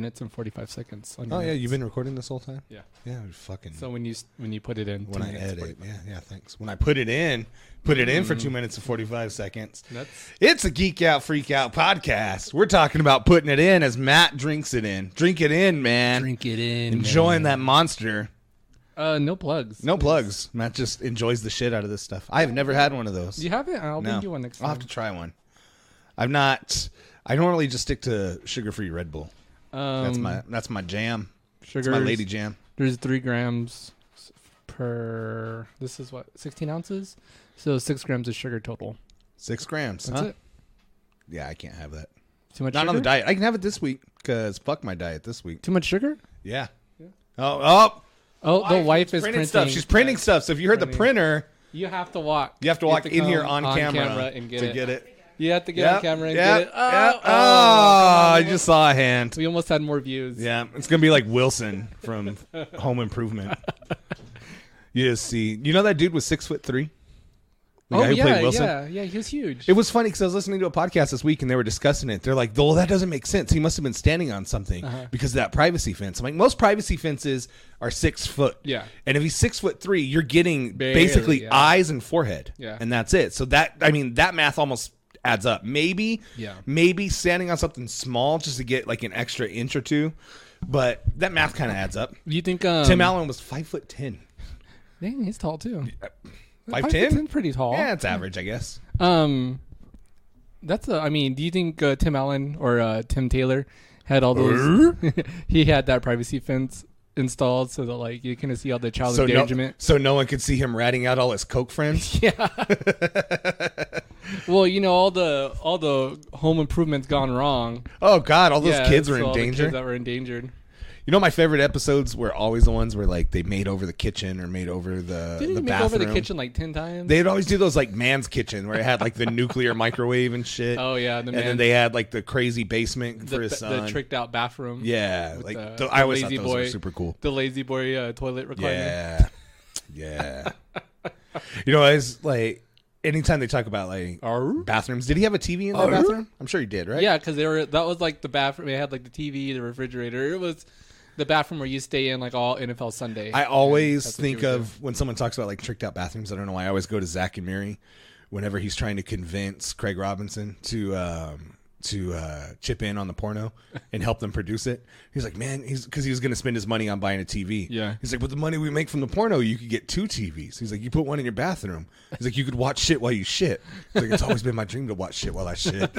minutes and 45 seconds. Oh yeah, you've been recording this whole time. Yeah. Yeah, fucking. So when you put it in, when I edit, yeah, thanks. When I put it in for 2 minutes and 45 seconds. It's a Geek Out Freak Out podcast. We're talking about putting it in as Matt drinks it in. Drink it in, man. Drink it in. Enjoying that monster. No plugs. No plugs. Matt just enjoys the shit out of this stuff. I have never had one of those. You haven't? I'll bring you one next time. I'll have to try one. I normally just stick to sugar-free Red Bull. That's my jam. Sugar. That's my lady jam. There's 3 grams per. This is what, 16 ounces. So 6 grams of sugar total. 6 grams. That's it. Yeah, I can't have that. Too much. Not sugar? on the diet. I can have it this week because fuck my diet this week. Too much sugar? Yeah. Oh, the wife is printing stuff. She's printing stuff. So if you heard the printer, you have to walk. You have to walk in here on camera and to get it. You have to get on camera and get it. Oh, I just saw a hand. We almost had more views. Yeah, it's gonna be like Wilson from Home Improvement. You just see, you know that dude was 6'3"? The guy who played Wilson? Yeah, he was huge. It was funny because I was listening to a podcast this week and they were discussing it. They're like, well, that doesn't make sense. He must have been standing on something because of that privacy fence. I'm like, most privacy fences are 6 foot. Yeah. And if he's 6'3", you're getting basically eyes and forehead. Yeah. And that's it. So that math almost adds up. Maybe standing on something small just to get like an extra inch or two. But that math kind of adds up. You think Tim Allen was 5'10"? Dang, he's tall too. 5'10"? Pretty tall. Yeah, it's average, I guess. Do you think Tim Allen or Tim Taylor had all those? He had that privacy fence installed so that like you can see all the child endangerment. So no one could see him ratting out all his coke friends. Yeah. Well, all the home improvements gone wrong. Oh God, all those kids were in all danger. The kids that were endangered. You know, my favorite episodes were always the ones where like they made over the kitchen or made over the Didn't he make bathroom. over the kitchen like 10 times? They'd always do those like man's kitchen where it had like the nuclear microwave and shit. Oh yeah, and then they had like the crazy basement for his son. The tricked out bathroom. Yeah, like I always thought those were super cool. The lazy boy toilet recliner. Yeah. You know, I was like, anytime they talk about like bathrooms, did he have a TV in that bathroom? I'm sure he did, right? Yeah, because that was like the bathroom. They had like the TV, the refrigerator. It was the bathroom where you stay in like all NFL Sunday. I always think of when someone talks about like tricked out bathrooms. I don't know why I always go to Zach and Mary whenever he's trying to convince Craig Robinson to chip in on the porno and help them produce it. He's like, man, because he was going to spend his money on buying a TV. Yeah. He's like, with the money we make from the porno, you could get 2 TVs. He's like, you put one in your bathroom. He's like, you could watch shit while you shit. He's like, it's always been my dream to watch shit while I shit.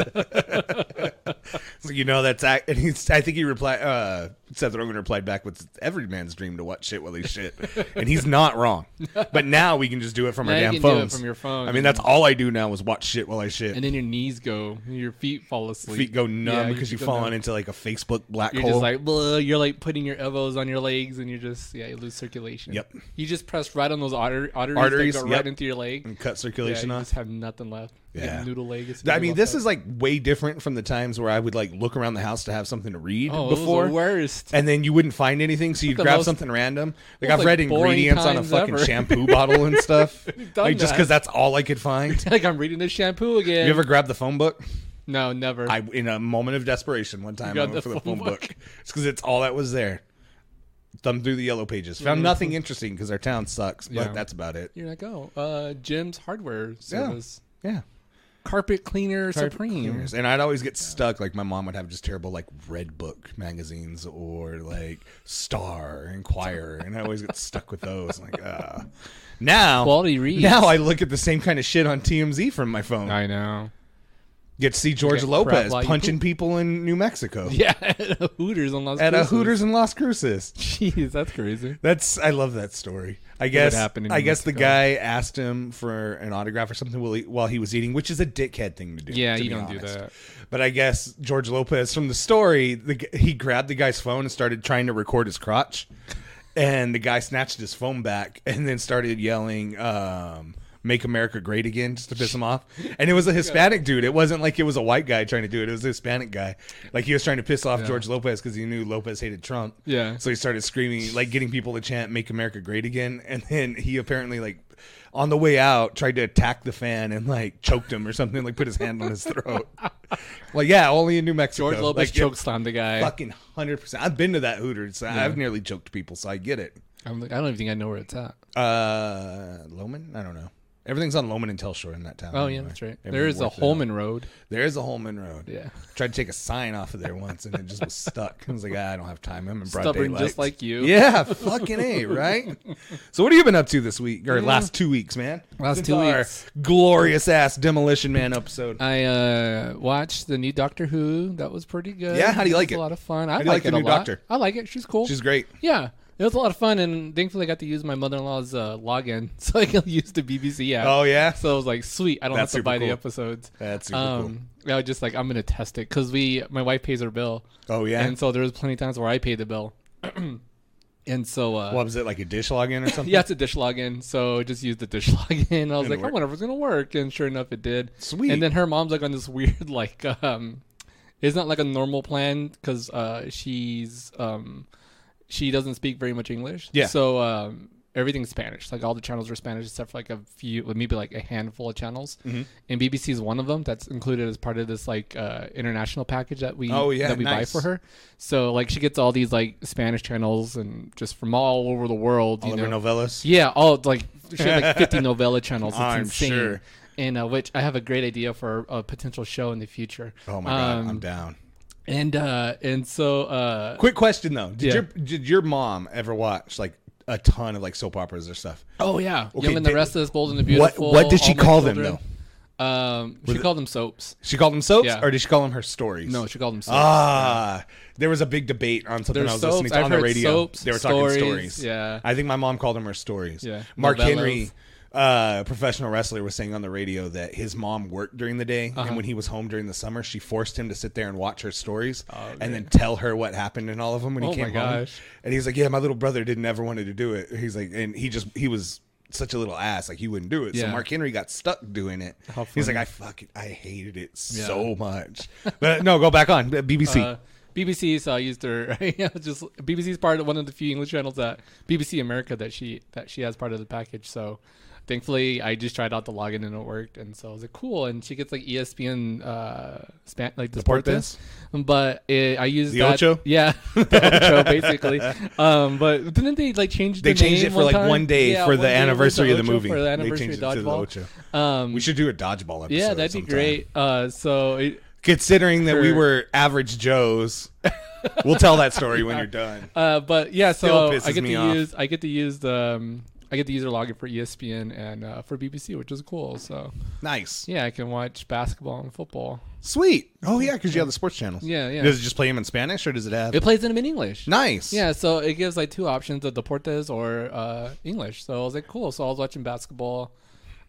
So, that's and I think he replied. Seth Rogen replied back with every man's dream to watch shit while he shit, and he's not wrong. But now we can just do it from our damn phones. Do it from your phone. I mean, that's all I do now is watch shit while I shit. And then your knees go, your feet fall asleep. Feet go numb because you've fallen into like a Facebook black hole. You're just like, blah, you're like putting your elbows on your legs, and you're just you lose circulation. Yep. You just press right on those arteries that go right into your leg and cut circulation off. You just have nothing left. Yeah. Noodle leg. I mean, this is like way different from the times where I would like look around the house to have something to read before. Those are the worst. And then you wouldn't find anything, so you'd grab something random. Like I've read ingredients on a fucking shampoo bottle and stuff. Like just because that's all I could find. Like I'm reading the shampoo again. You ever grab the phone book? No, never. In a moment of desperation, one time I went for the phone book. It's because it's all that was there. Thumbed through the yellow pages. Found nothing interesting because our town sucks, but that's about it. You're like, Jim's hardware service. Yeah. Carpet Cleaner Supreme. And I'd always get stuck. Like my mom would have just terrible like Red Book magazines or like Star, Inquirer, and I always get stuck with those. Like, now quality reads. Now I look at the same kind of shit on TMZ from my phone. I know. Get to see George Lopez punching people in New Mexico. Yeah, at a Hooters in Las Cruces. At a Hooters in Las Cruces. Jeez, that's crazy. I love that story. I guess the guy asked him for an autograph or something while he was eating, which is a dickhead thing to do. Yeah, you don't do that. But I guess George Lopez, from the story, he grabbed the guy's phone and started trying to record his crotch. And the guy snatched his phone back and then started yelling, Make America Great Again, just to piss him off. And it was a Hispanic dude. It wasn't like it was a white guy trying to do it. It was a Hispanic guy. Like he was trying to piss off George Lopez because he knew Lopez hated Trump. Yeah. So he started screaming, like getting people to chant Make America Great Again. And then he apparently like on the way out tried to attack the fan and like choked him or something, like put his hand on his throat. Like, yeah, only in New Mexico. George Lopez chokeslammed the guy. Fucking 100%. I've been to that Hooters. So I've nearly choked people, so I get it. I don't even think I know where it's at. Loman? I don't know. Everything's on Loman and Telshore in that town. Oh, anyway. Yeah, that's right. There is a Holman Road. There is a Holman Road. Yeah. Tried to take a sign off of there once, and it just was stuck. I was like, I don't have time. I'm in broad Stubborn daylight. just like you. Yeah, fucking A, right? So what have you been up to this week, or last 2 weeks, man? Last 2 weeks. Glorious-ass Demolition Man episode. I watched the new Doctor Who. That was pretty good. Yeah, how do you like it? A lot of fun. I like it the a new lot. Doctor? I like it. She's cool. She's great. Yeah. It was a lot of fun, and thankfully I got to use my mother-in-law's login, so I could use the BBC app. Oh, yeah? So I was like, sweet, I don't have to buy the episodes. That's super cool. I was just like, I'm going to test it, because my wife pays her bill. Oh, yeah? And so there was plenty of times where I paid the bill. And so... what was it, like a dish login or something? Yeah, it's a dish login, so just use the dish login. I was like, I wonder if it's going to work, and sure enough, it did. Sweet. And then her mom's like on this weird, like, it's not like a normal plan, because she doesn't speak very much English. Yeah. So everything's Spanish. Like all the channels are Spanish except for like a few, maybe like a handful of channels. Mm-hmm. And BBC is one of them that's included as part of this like international package that we buy for her. So like she gets all these like Spanish channels and just from all over the world. All of her novellas? Yeah. All like she has like 50 novella channels. It's I'm insane. Sure. And which I have a great idea for a potential show in the future. Oh my God, I'm down. And so quick question though. Did your mom ever watch like a ton of like soap operas or stuff? Oh yeah. Okay, Young and the Restless, Bold and the Beautiful. What did she call them though? She called them soaps. She called them soaps? Yeah. Or did she call them her stories? No, she called them soaps. There was a big debate on something I was listening to I've on the heard radio. Soaps, they were talking stories. Yeah. I think my mom called them her stories. Yeah. Mark Novellas. Henry, professional wrestler, was saying on the radio that his mom worked during the day, and when he was home during the summer, she forced him to sit there and watch her stories and then tell her what happened in all of them when he came home. And he's like, yeah, my little brother didn't ever wanted to do it. He's like, and he was such a little ass, like he wouldn't do it. So Mark Henry got stuck doing it. He's like, I hated it so much. But no, go back on BBC. BBC, so I used her. BBC is part of one of the few English channels that BBC America that she has part of the package. So thankfully, I just tried out the login and it worked, and so I was like, cool. And she gets like ESPN, like the Deportes, but I used the Ocho. Yeah, the Ocho basically. But didn't they like change? They changed it for like one day for the anniversary of the movie. For the anniversary of Dodgeball. We should do a dodgeball episode. Yeah, that'd be great. Considering that we were average Joes, we'll tell that story when you're done. But yeah, so I get to use her login for ESPN and for BBC, which is cool. So nice. Yeah, I can watch basketball and football. Sweet. Oh yeah, because you have the sports channels. Yeah, yeah. Does it just play them in Spanish or does it have? It plays them in English. Nice. Yeah, so it gives like two options: of Deportes or English. So I was like, cool. So I was watching basketball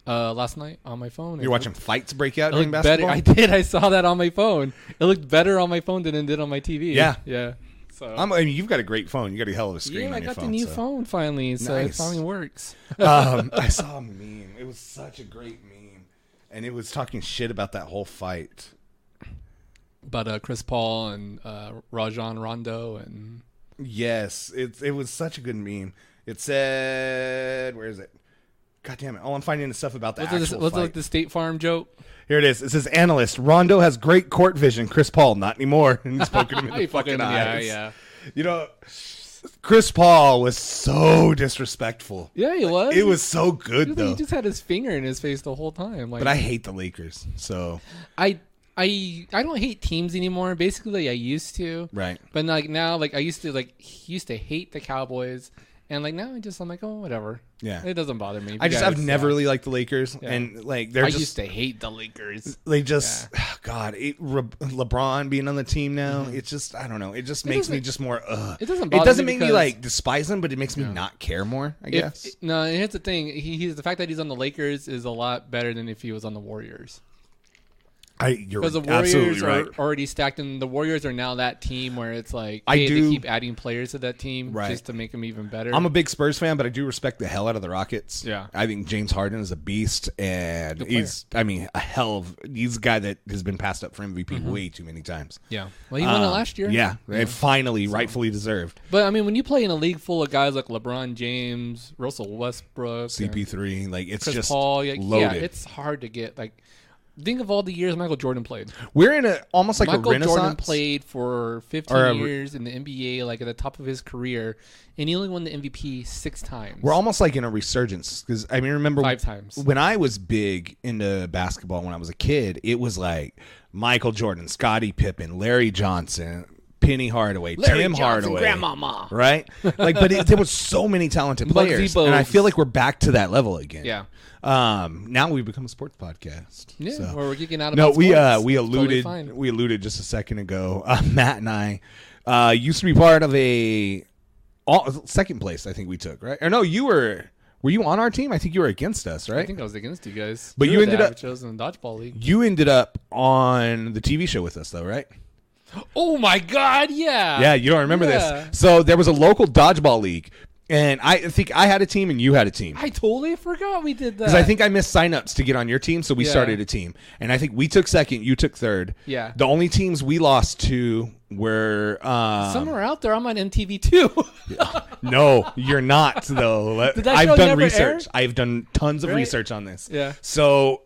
last night on my phone. You're watching fights break out during basketball? I did. I saw that on my phone. It looked better on my phone than it did on my TV. Yeah. Yeah. So I mean, you've got a great phone. You got a hell of a screen on your phone. Yeah, I got the new phone finally, so it finally works. I saw a meme. It was such a great meme. And it was talking shit about that whole fight. About Chris Paul and Rajon Rondo and... Yes. It was such a good meme. It said... Where is it? God damn it. All I'm finding is stuff about the actual fight. What's like the State Farm joke? Here it is. It says, analyst, Rondo has great court vision. Chris Paul, not anymore. And he's poking him in the fucking eyes. Yeah. You know, Chris Paul was so disrespectful. Yeah, he was. It was so good, though. He just had his finger in his face the whole time. Like, but I hate the Lakers, so... I don't hate teams anymore. Basically, I used to. Right. But like now, like I used to hate the Cowboys. And like now, I'm like, oh, whatever. Yeah, it doesn't bother me. I've never really liked the Lakers, and like I used to hate the Lakers. They just, LeBron being on the team now, it's just, I don't know. It just makes me just more. It doesn't. It doesn't make me like despise him, but it makes me not care more. I guess. No, here's the thing. He's the fact that he's on the Lakers is a lot better than if he was on the Warriors. You're because the Warriors are already stacked, and the Warriors are now that team where it's like they keep adding players to that team just to make them even better. I'm a big Spurs fan, but I do respect the hell out of the Rockets. Yeah, I think James Harden is a beast, and he's a guy that has been passed up for MVP way too many times. Yeah, well, he won it last year. Yeah, finally, rightfully deserved. But I mean, when you play in a league full of guys like LeBron James, Russell Westbrook, CP3, like it's Chris just Paul, loaded. Yeah, it's hard to get like. Think of all the years Michael Jordan played. We're in almost like a renaissance. Michael Jordan played for 15 years in the NBA, like at the top of his career, and he only won the MVP 6 times. We're almost like in a resurgence because I mean, remember 5 times when I was big into basketball when I was a kid. It was like Michael Jordan, Scottie Pippen, Larry Johnson, Penny Hardaway, Tim Hardaway, Grandmama, right? Like, but there was so many talented players, and I feel like we're back to that level again. Yeah. Now we've become a sports podcast. Yeah, so. where we're geeking out about sports. we alluded just a second ago. Matt and I used to be part of second place. I think we took right. Or no, were you on our team? I think you were against us, right? I think I was against you guys. But you ended up in the dodgeball league. You ended up on the TV show with us, though, right? Oh my God! Yeah. Yeah, you don't remember this. So there was a local dodgeball league. And I think I had a team and you had a team. I totally forgot we did that. Because I think I missed signups to get on your team, so we started a team. And I think we took second, you took third. Yeah. The only teams we lost to were... somewhere out there, I'm on MTV too. No, you're not, though. I've done research. I've done tons of research on this. Yeah. So...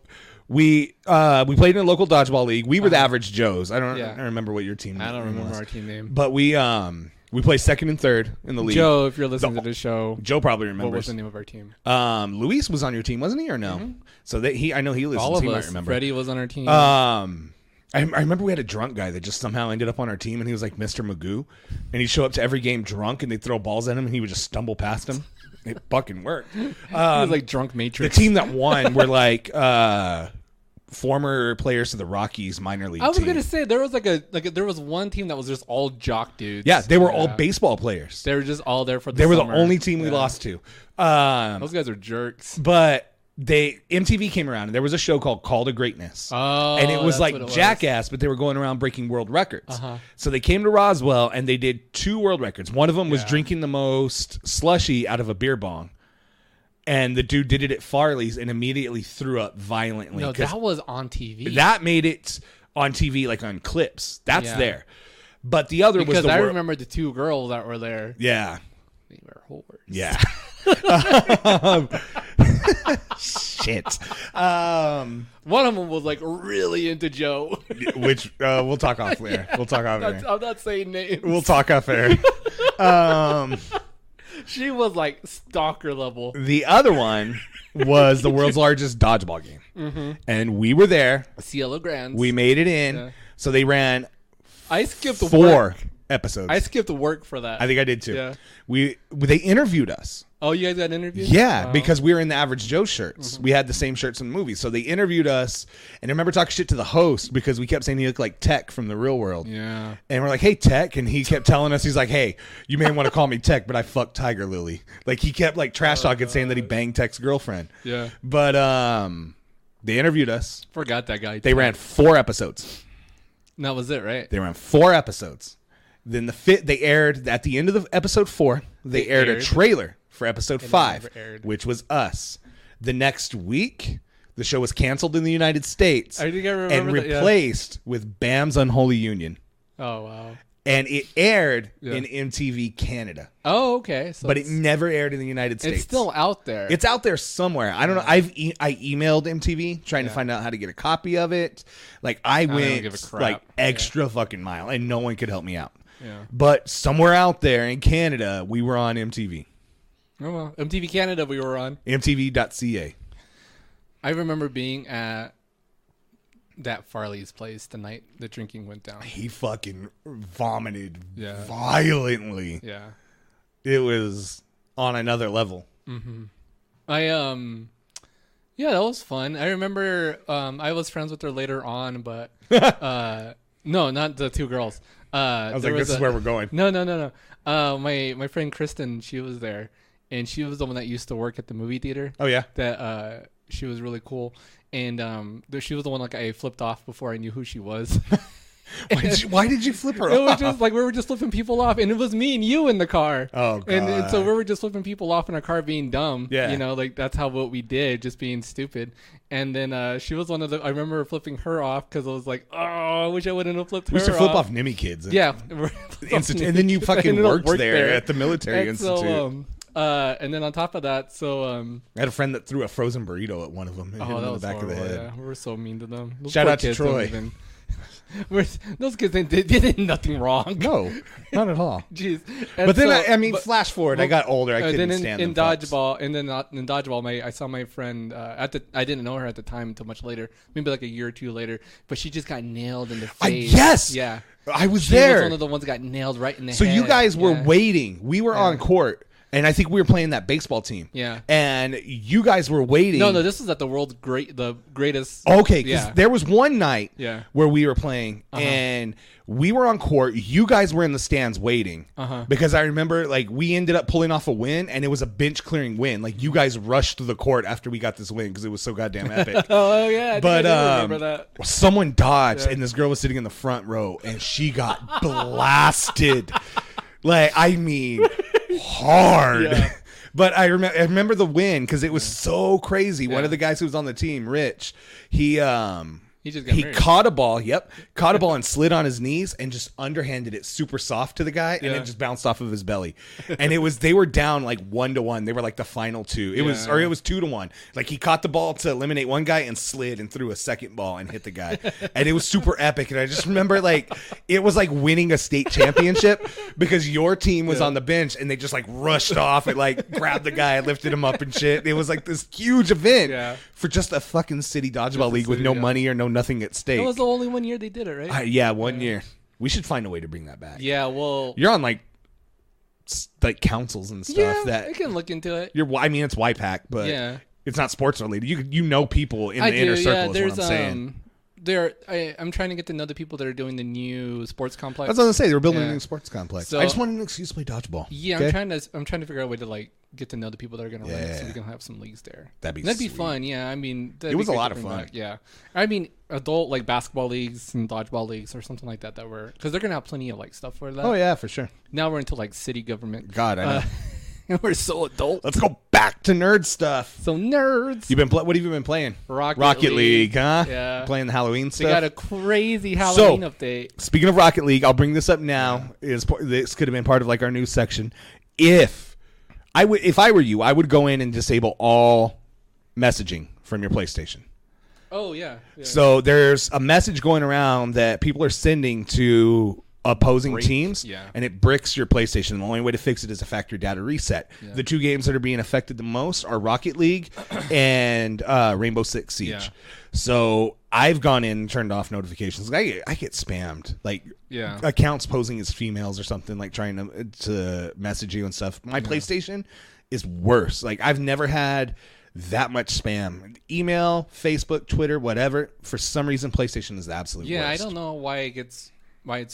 We played in a local dodgeball league. We were the Average Joes. I don't remember what your team name was. I don't remember our team name. But we placed second and third in the league. Joe, if you're listening to this show, Joe probably remembers. What was the name of our team? Luis was on your team, wasn't he, or no? Mm-hmm. So I know he listens. All of he us. Might remember. Freddie was on our team. I remember we had a drunk guy that just somehow ended up on our team, and he was like Mr. Magoo, and he'd show up to every game drunk, and they'd throw balls at him, and he would just stumble past him. It fucking worked. He was like drunk Matrix. The team that won were like former players of the Rockies minor league. I was gonna say there was there was one team that was just all jock dudes. Yeah, they were all baseball players. They were just all there for the They were summer. the only team we lost to. Those guys are jerks. But MTV came around and there was a show called Call to Greatness. Oh, and it was like Jackass, but they were going around breaking world records. Uh-huh. So they came to Roswell and they did 2 world records. One of them was drinking the most slushy out of a beer bong. And the dude did it at Farley's and immediately threw up violently. No, that was on TV. That made it on TV, like on clips. That's there. But the other was I remember the 2 girls that were there. Yeah. They were whores. Yeah. Shit. One of them was like really into Joe. Which we'll talk off air. We'll talk off air. I'm not saying names. We'll talk off air. She was like stalker level. The other one was the world's largest dodgeball game. Mm-hmm. And we were there. Cielo Grands. We made it in. Yeah. So they ran I skipped 4 episodes. I skipped work for that. I think I did too. Yeah. They interviewed us. Oh, you guys got interviewed? Yeah, because we were in the Average Joe shirts. Mm-hmm. We had the same shirts in the movie. So they interviewed us. And I remember talking shit to the host because we kept saying he looked like Tech from The Real World. Yeah. And we're like, hey, Tech. And he kept telling us, he's like, hey, you may want to call me Tech, but I fucked Tiger Lily. Like, he kept like trash talking, saying that he banged Tech's girlfriend. Yeah. But they interviewed us. Forgot that guy. They ran 4 episodes. And that was it, right? They ran 4 episodes. Then they aired at the end of the episode 4. They aired a trailer for episode 5, which was us. The next week, the show was canceled in the United States. I think I remember and replaced with Bam's Unholy Union. Oh wow! And it aired in MTV Canada. Oh okay, but it never aired in the United States. It's still out there. It's out there somewhere. I don't know. I emailed MTV trying to find out how to get a copy of it. Like I went like extra fucking mile, and no one could help me out. Yeah. But somewhere out there in Canada, we were on MTV. Oh, well. MTV Canada we were on. MTV.ca. I remember being at that Farley's place the night the drinking went down. He fucking vomited violently. Yeah. It was on another level. Mm-hmm. Yeah, that was fun. I remember I was friends with her later on, but no, not the 2 girls. I was like, this is where we're going. No. My friend Kristen, she was there, and she was the one that used to work at the movie theater. Oh yeah. That she was really cool, and she was the one like I flipped off before I knew who she was. Why did you flip her off? It was just like we were just flipping people off, and it was me and you in the car. Oh, God. And so we were just flipping people off in our car, being dumb. Yeah, you know, like that's what we did, just being stupid. And then she was one of the. I remember flipping her off because I was like, oh, I wish I wouldn't have flipped her off. We used to flip off Nimmy kids. Yeah, and then you fucking worked there at the military institute. So, and then on top of that, I had a friend that threw a frozen burrito at one of them and hit him in the back horrible, of the head. Yeah. We were so mean to them. Those Shout out to Troy. Those kids did nothing wrong. No, not at all. Jeez. But then flash forward. I got older. I couldn't stand in them dodgeball, fucks. And then in dodgeball, I saw my friend I didn't know her at the time until much later, maybe like a year or two later. But she just got nailed in the face. Yes. Yeah. I was there. She was one of the ones that got nailed right in the head. So you guys were waiting. We were on court. And I think we were playing that baseball team. Yeah. And you guys were waiting. No, this was at the the greatest. Okay, because there was one night where we were playing, and we were on court. You guys were in the stands waiting. Because I remember, like, we ended up pulling off a win, and it was a bench-clearing win. Like, you guys rushed to the court after we got this win because it was so goddamn epic. Oh, yeah. I remember that. Someone dodged, and this girl was sitting in the front row, and she got blasted. Like, I mean... hard. Yeah. But I remember the win because it was so crazy. One of the guys who was on the team, Rich, he caught a ball. Caught a ball and slid on his knees and just underhanded it super soft to the guy, and it just bounced off of his belly. And they were down like 1-1. They were like the final two. It was 2-1. Like he caught the ball to eliminate one guy and slid and threw a second ball and hit the guy. And it was super epic. And I just remember like it was like winning a state championship because your team was on the bench and they just like rushed off and like grabbed the guy and lifted him up and shit. It was like this huge event for just a fucking city dodgeball league with no money or no nothing at stake. That was the only 1 year they did it, right? One year. We should find a way to bring that back. Yeah, well, you're on like councils and stuff. Yeah, that I can look into it. I mean, it's YPAC, but it's not sports related. You know people in the inner circle. Is what I'm saying. I'm trying to get to know the people that are doing the new sports complex. That's what I was gonna say. They were building a new sports complex. So, I just wanted an excuse to play dodgeball. Yeah, okay? I'm trying to figure out a way to like get to know the people that are gonna run it, so we can have some leagues there. That'd be fun. Yeah, I mean, it was a lot of fun. Back. Yeah, I mean, adult like basketball leagues and dodgeball leagues or something like that were because they're gonna have plenty of like stuff for that. Oh yeah, for sure. Now we're into like city government. God, I know. We're so adult. Let's go back to nerd stuff. So nerds. What have you been playing? Rocket League, huh? Yeah. Playing the Halloween stuff. We got a crazy Halloween update. Speaking of Rocket League, I'll bring this up now. This could have been part of like our news section. If I were you, I would go in and disable all messaging from your PlayStation. Oh yeah. So there's a message going around that people are sending to opposing teams, and it bricks your PlayStation. The only way to fix it is a factory data reset. The two games that are being affected the most are Rocket League and Rainbow Six Siege. So I've gone in and turned off notifications. I get spammed, like accounts posing as females or something, like trying to message you and stuff. My PlayStation is worse. Like I've never had that much spam. Email, Facebook, Twitter, whatever. For some reason, PlayStation is the absolute worst. Yeah, I don't know why it's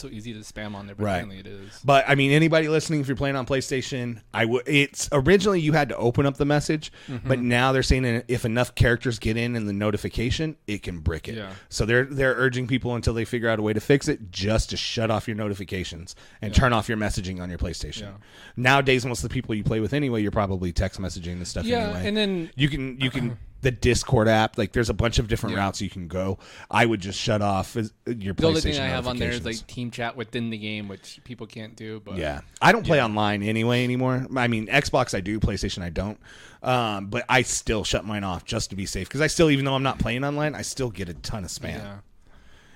so easy to spam on there, but apparently it is. But I mean, anybody listening, if you're playing on PlayStation, it's originally you had to open up the message, but now they're saying if enough characters get in the notification, it can brick it. Yeah. So they're urging people until they figure out a way to fix it, just to shut off your notifications and turn off your messaging on your PlayStation. Yeah. Nowadays, most of the people you play with anyway, you're probably text messaging and stuff anyway. And then you can. The Discord app, like there's a bunch of different routes you can go. I would just shut off your PlayStation. The only thing I have on there is like team chat within the game, which people can't do. But I don't play online anymore. I mean, Xbox I do, PlayStation I don't. But I still shut mine off just to be safe because I still, even though I'm not playing online, I still get a ton of spam. Yeah.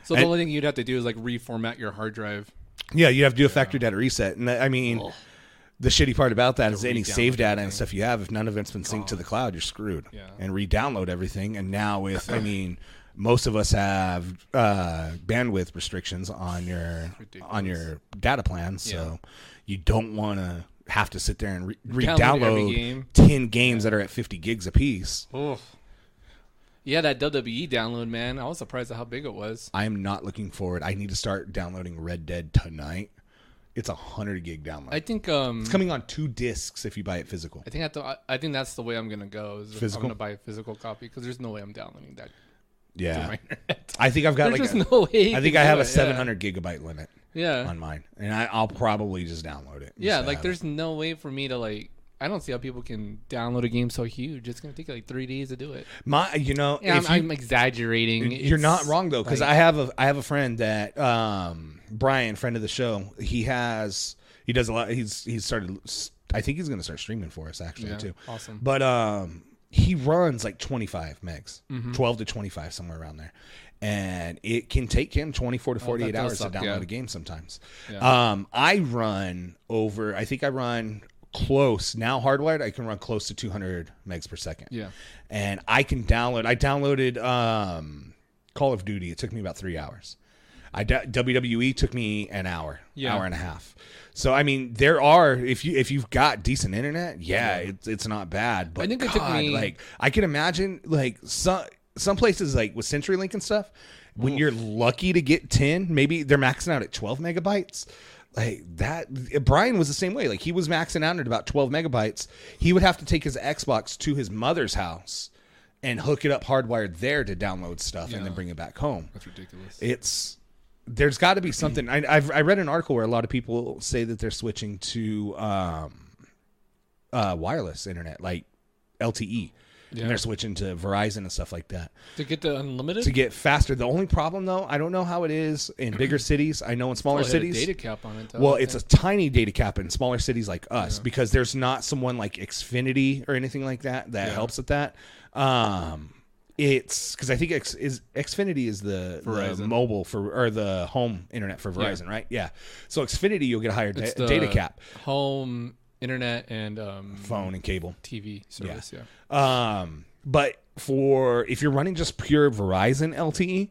So the only thing you'd have to do is like reformat your hard drive. Yeah, you have to do a factory data reset, and I mean. The shitty part about that is any save data and stuff you have, if none of it's been synced to the cloud, you're screwed. Yeah. And re-download everything. And now with, I mean, most of us have bandwidth restrictions on your data plan, so you don't want to have to sit there and re-download 10 games that are at 50 gigs a piece. Oof. Yeah, that WWE download, man. I was surprised at how big it was. I am not looking forward. I need to start downloading Red Dead tonight. It's 100 gig download. I think it's coming on 2 discs if you buy it physical. I think that's the way I'm gonna go. Is Physical? I'm gonna buy a physical copy because there's no way I'm downloading that. Yeah, I think I've got there's just no way. I think I have a 700 gigabyte limit. Yeah. On mine, and I'll probably just download it. Yeah, like there's no way for me to like. I don't see how people can download a game so huge. It's gonna take like 3 days to do it. I'm exaggerating. You're not wrong though, because I have a friend that Brian, friend of the show. He does a lot. He's started. I think he's gonna start streaming for us actually too. Awesome. But he runs like 25 megs, 12 to 25 somewhere around there. And it can take him 24 to 48 hours to download a game sometimes. Yeah. I run close now hardwired. I can run close to 200 megs per second. Yeah. And I downloaded Call of Duty. It took me about 3 hours. WWE took me an hour, hour and a half. So I mean, there are if you've got decent internet, it's not bad. But I think it took me like I can imagine like some places like with CenturyLink and stuff, when you're lucky to get 10, maybe they're maxing out at 12 megabytes. Like that, Brian was the same way. Like he was maxing out at about 12 megabytes. He would have to take his Xbox to his mother's house and hook it up hardwired there to download stuff and then bring it back home. That's ridiculous. There's got to be something. I read an article where a lot of people say that they're switching to wireless internet, like LTE. Yeah. And they're switching to Verizon and stuff like that. To get the unlimited? To get faster. The only problem, though, I don't know how it is in bigger cities. I know in smaller cities. Data cap on it, though. Well, it's a tiny data cap in smaller cities like us because there's not someone like Xfinity or anything like that helps with that. It's because I think Xfinity is the mobile or the home internet for Verizon, right? Yeah. So Xfinity, you'll get a higher data cap. Home internet and phone and cable TV service. But if you're running just pure Verizon LTE,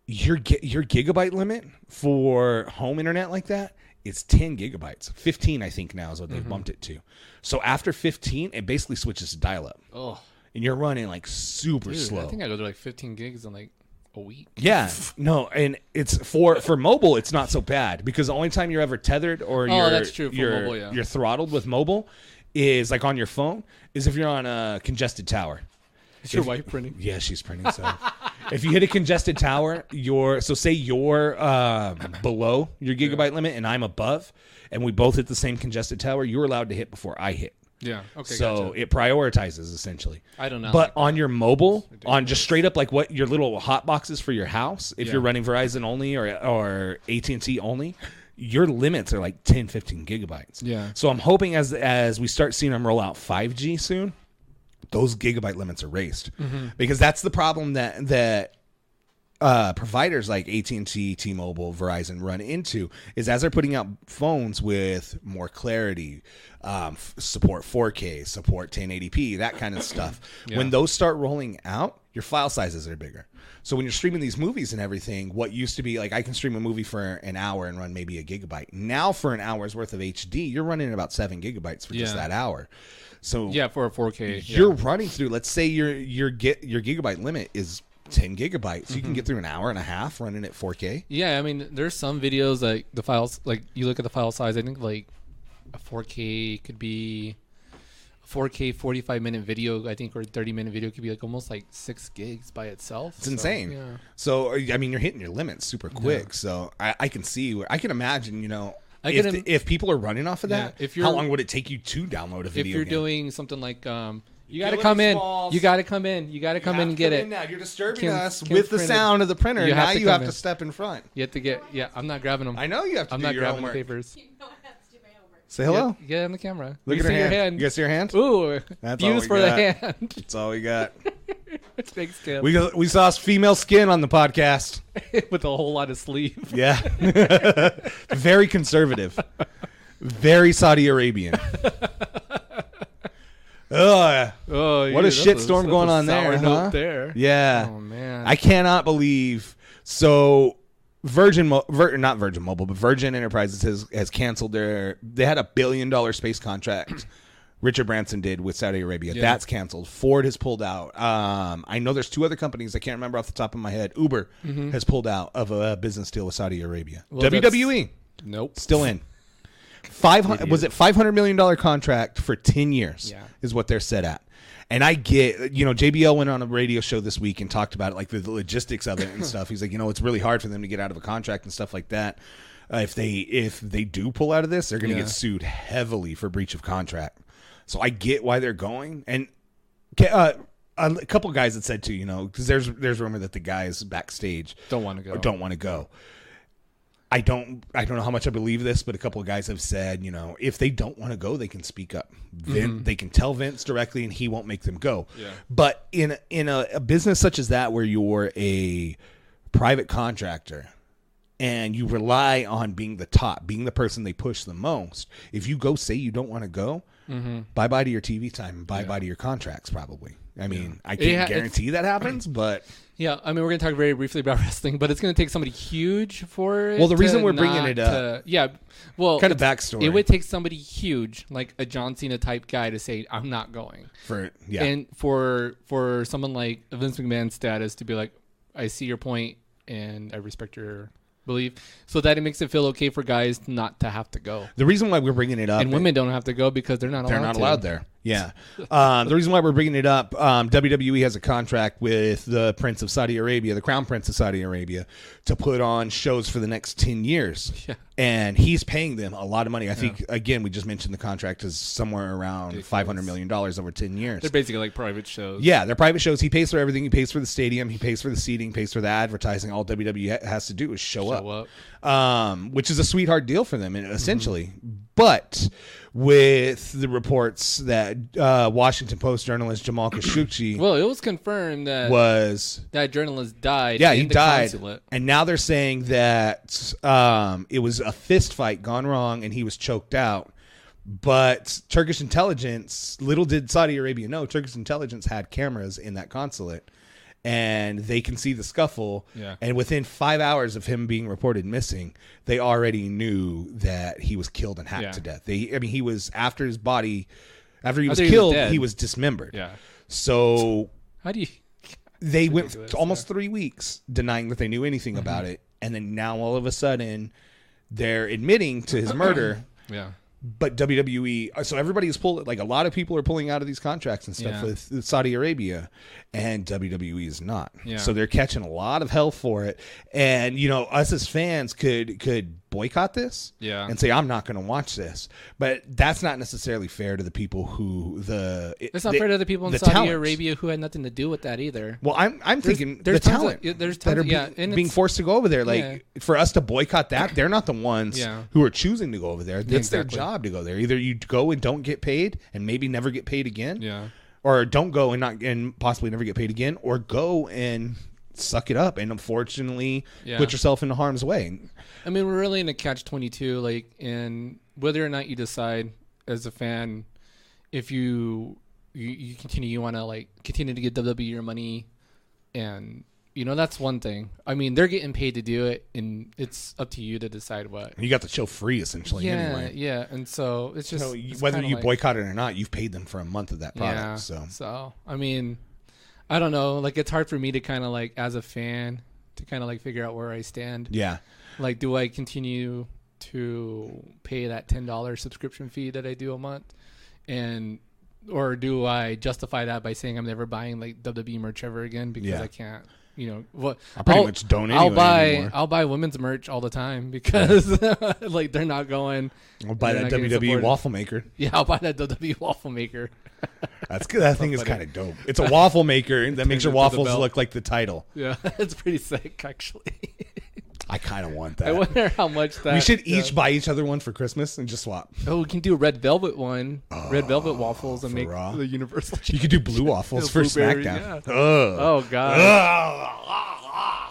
your gigabyte limit for home internet like that is 10 gigabytes. 15 I think now is what they've bumped it to. So after 15 it basically switches to dial-up. And you're running like super slow. I think I go to like 15 gigs in like a week. Yeah, no, and it's for mobile. It's not so bad because the only time you're ever tethered or that's true for mobile. Yeah, you're throttled with mobile is like on your phone. Is if you're on a congested tower. Is your wife printing? Yeah, she's printing. So if you hit a congested tower, say you're below your gigabyte limit and I'm above, and we both hit the same congested tower, you're allowed to hit before I hit. Yeah. Okay. So it prioritizes essentially. I don't know. But on your mobile, on just straight up like what your little hot boxes for your house, if you're running Verizon only or AT&T only, your limits are like 10, 15 gigabytes. Yeah. So I'm hoping as we start seeing them roll out 5G soon, those gigabyte limits are raised because that's the problem that providers like AT&T, T-Mobile, Verizon run into is as they're putting out phones with more clarity, support 4K, support 1080p, that kind of stuff. When those start rolling out, your file sizes are bigger. So when you're streaming these movies and everything, what used to be like I can stream a movie for an hour and run maybe a gigabyte. Now for an hour's worth of HD, you're running about 7 gigabytes for just that hour. So for a 4K, you're running through. Let's say your gigabyte limit is 10 gigabytes. You can get through an hour and a half running at 4K. Yeah, I mean, there's some videos like the files, like you look at the file size. I think like a 4K could be a 4K 45-minute video. I think or 30-minute video could be like almost like 6 gigs by itself. It's insane. Yeah. So I mean, you're hitting your limits super quick. Yeah. So I can see where I can imagine. If people are running off of that, how long would it take you to download a video? If you're doing something like you got to come in. You got to come in. You got to come in and get it. Now. You're disturbing us with the sound of the printer. Now you have to step in front. You have to get. Yeah, I'm not grabbing them. I know you have to. I'm do not your grabbing homework. the papers. You know I have to do my homework. Say hello. Get on the camera. Look at her hand. You guys see your hand? Ooh, that's views for the hand. That's all we got. Thanks, Kim. We saw female skin on the podcast with a whole lot of sleeve. Yeah, very conservative, very Saudi Arabian. What a shitstorm going on there, huh? Yeah. Oh man. I cannot believe. So Virgin Enterprises has canceled they had $1 billion space contract. Richard Branson did with Saudi Arabia. Yeah. That's canceled. Ford has pulled out. I know there's 2 other companies I can't remember off the top of my head. Uber has pulled out of a business deal with Saudi Arabia. WWE. Nope. Still in. Was it $500 million contract for 10 years? Yeah. Is what they're set at. And I get, JBL went on a radio show this week and talked about it, like the logistics of it and stuff. He's like, it's really hard for them to get out of a contract and stuff like that. If they do pull out of this, they're going to get sued heavily for breach of contract. So I get why they're going. And a couple of guys that said too, because there's rumor that the guys backstage don't want to go. I don't know how much I believe this, but a couple of guys have said, if they don't want to go, they can speak up. They can tell Vince directly, and he won't make them go. Yeah. But in a business such as that, where you're a private contractor and you rely on being the top, being the person they push the most, if you go say you don't want to go, bye-bye to your TV time, bye-bye to your contracts probably. I mean, I can't guarantee that happens, but... Yeah, I mean, we're going to talk very briefly about wrestling, but it's going to take somebody huge for it. Well, the reason we're bringing it up... kind of backstory. It would take somebody huge, like a John Cena type guy, to say, I'm not going. And for someone like Vince McMahon's status to be like, I see your point, and I respect your belief, so that it makes it feel okay for guys not to have to go. The reason why we're bringing it up... And women don't have to go because they're not allowed there. Yeah. The reason why we're bringing it up, WWE has a contract with the Prince of Saudi Arabia, the Crown Prince of Saudi Arabia, to put on shows for the next 10 years. Yeah. And he's paying them a lot of money. I think, again, we just mentioned the contract is somewhere around $500 million over 10 years. They're basically like private shows. Yeah, they're private shows. He pays for everything. He pays for the stadium. He pays for the seating, pays for the advertising. All WWE has to do is show up. Which is a sweetheart deal for them, essentially. But with the reports that Washington Post journalist Jamal Khashoggi... Well, it was confirmed that that journalist died. Yeah, he died. Consulate. And now they're saying that it was a fist fight gone wrong and he was choked out. But Turkish intelligence, little did Saudi Arabia know, Turkish intelligence had cameras in that consulate. And they can see the scuffle. Yeah. And within 5 hours of him being reported missing, they already knew that he was killed and hacked to death. He was after he was killed, he was dismembered. Yeah. So how do you? They went almost 3 weeks denying that they knew anything about it, and then now all of a sudden, they're admitting to his murder. Yeah. But WWE, so everybody is pulling, like a lot of people are pulling out of these contracts and stuff with Saudi Arabia, and WWE is not. Yeah. So they're catching a lot of hell for it. And, us as fans could boycott this and say, I'm not going to watch this. But that's not necessarily fair to the people who it's not fair to the people in Saudi Arabia who had nothing to do with that either. Well, I'm thinking the talent that are being forced to go over there. Like, for us to boycott that, they're not the ones who are choosing to go over there. It's their job to go there. Either you go and don't get paid and maybe never get paid again, or don't go and possibly never get paid again, or go and suck it up and unfortunately put yourself into harm's way. I mean, we're really in a catch-22, like, in whether or not you decide as a fan if you continue, you want to like continue to give WWE your money, and that's one thing. I mean, they're getting paid to do it, and it's up to you to decide what. You got the show free, essentially, anyway. Yeah, and so it's just... whether you boycott it or not, you've paid them for a month of that product. So, I mean, I don't know. Like, it's hard for me to kind of, like, as a fan, to kind of, like, figure out where I stand. Yeah. Like, do I continue to pay that $10 subscription fee that I do a month? Or do I justify that by saying I'm never buying, like, WWE merch ever again because I can't... what I pretty much don't anymore. I'll buy women's merch all the time because like they're not going. I'll buy that WWE waffle maker. Yeah, I'll buy that WWE waffle maker. That's good. That thing is kind of dope. It's a waffle maker that makes your waffles look like the title. Yeah, it's pretty sick actually. I kind of want that. I wonder how much that... We should each buy each other one for Christmas and just swap. Oh, we can do a red velvet one. Red velvet waffles and make the universal... You could do blue waffles for SmackDown. Yeah. Oh, God.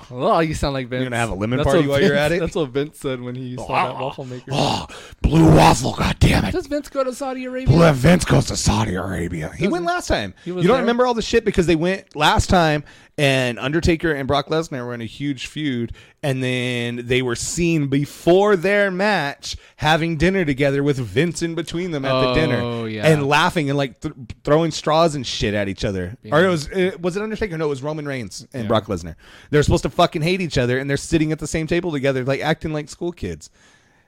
Oh, you sound like Vince. You're going to have a lemon party while you're at it? That's what Vince said when he saw that waffle maker. Oh, blue waffle, goddammit. Does Vince go to Saudi Arabia? Vince goes to Saudi Arabia. He went last time. You don't remember all the shit because they went last time and Undertaker and Brock Lesnar were in a huge feud, and then they were seen before their match having dinner together with Vince in between them at the dinner and laughing and like throwing straws and shit at each other. Yeah. Or was it Undertaker? No, it was Roman Reigns and Brock Lesnar. They're supposed to fucking hate each other, and they're sitting at the same table together like acting like school kids.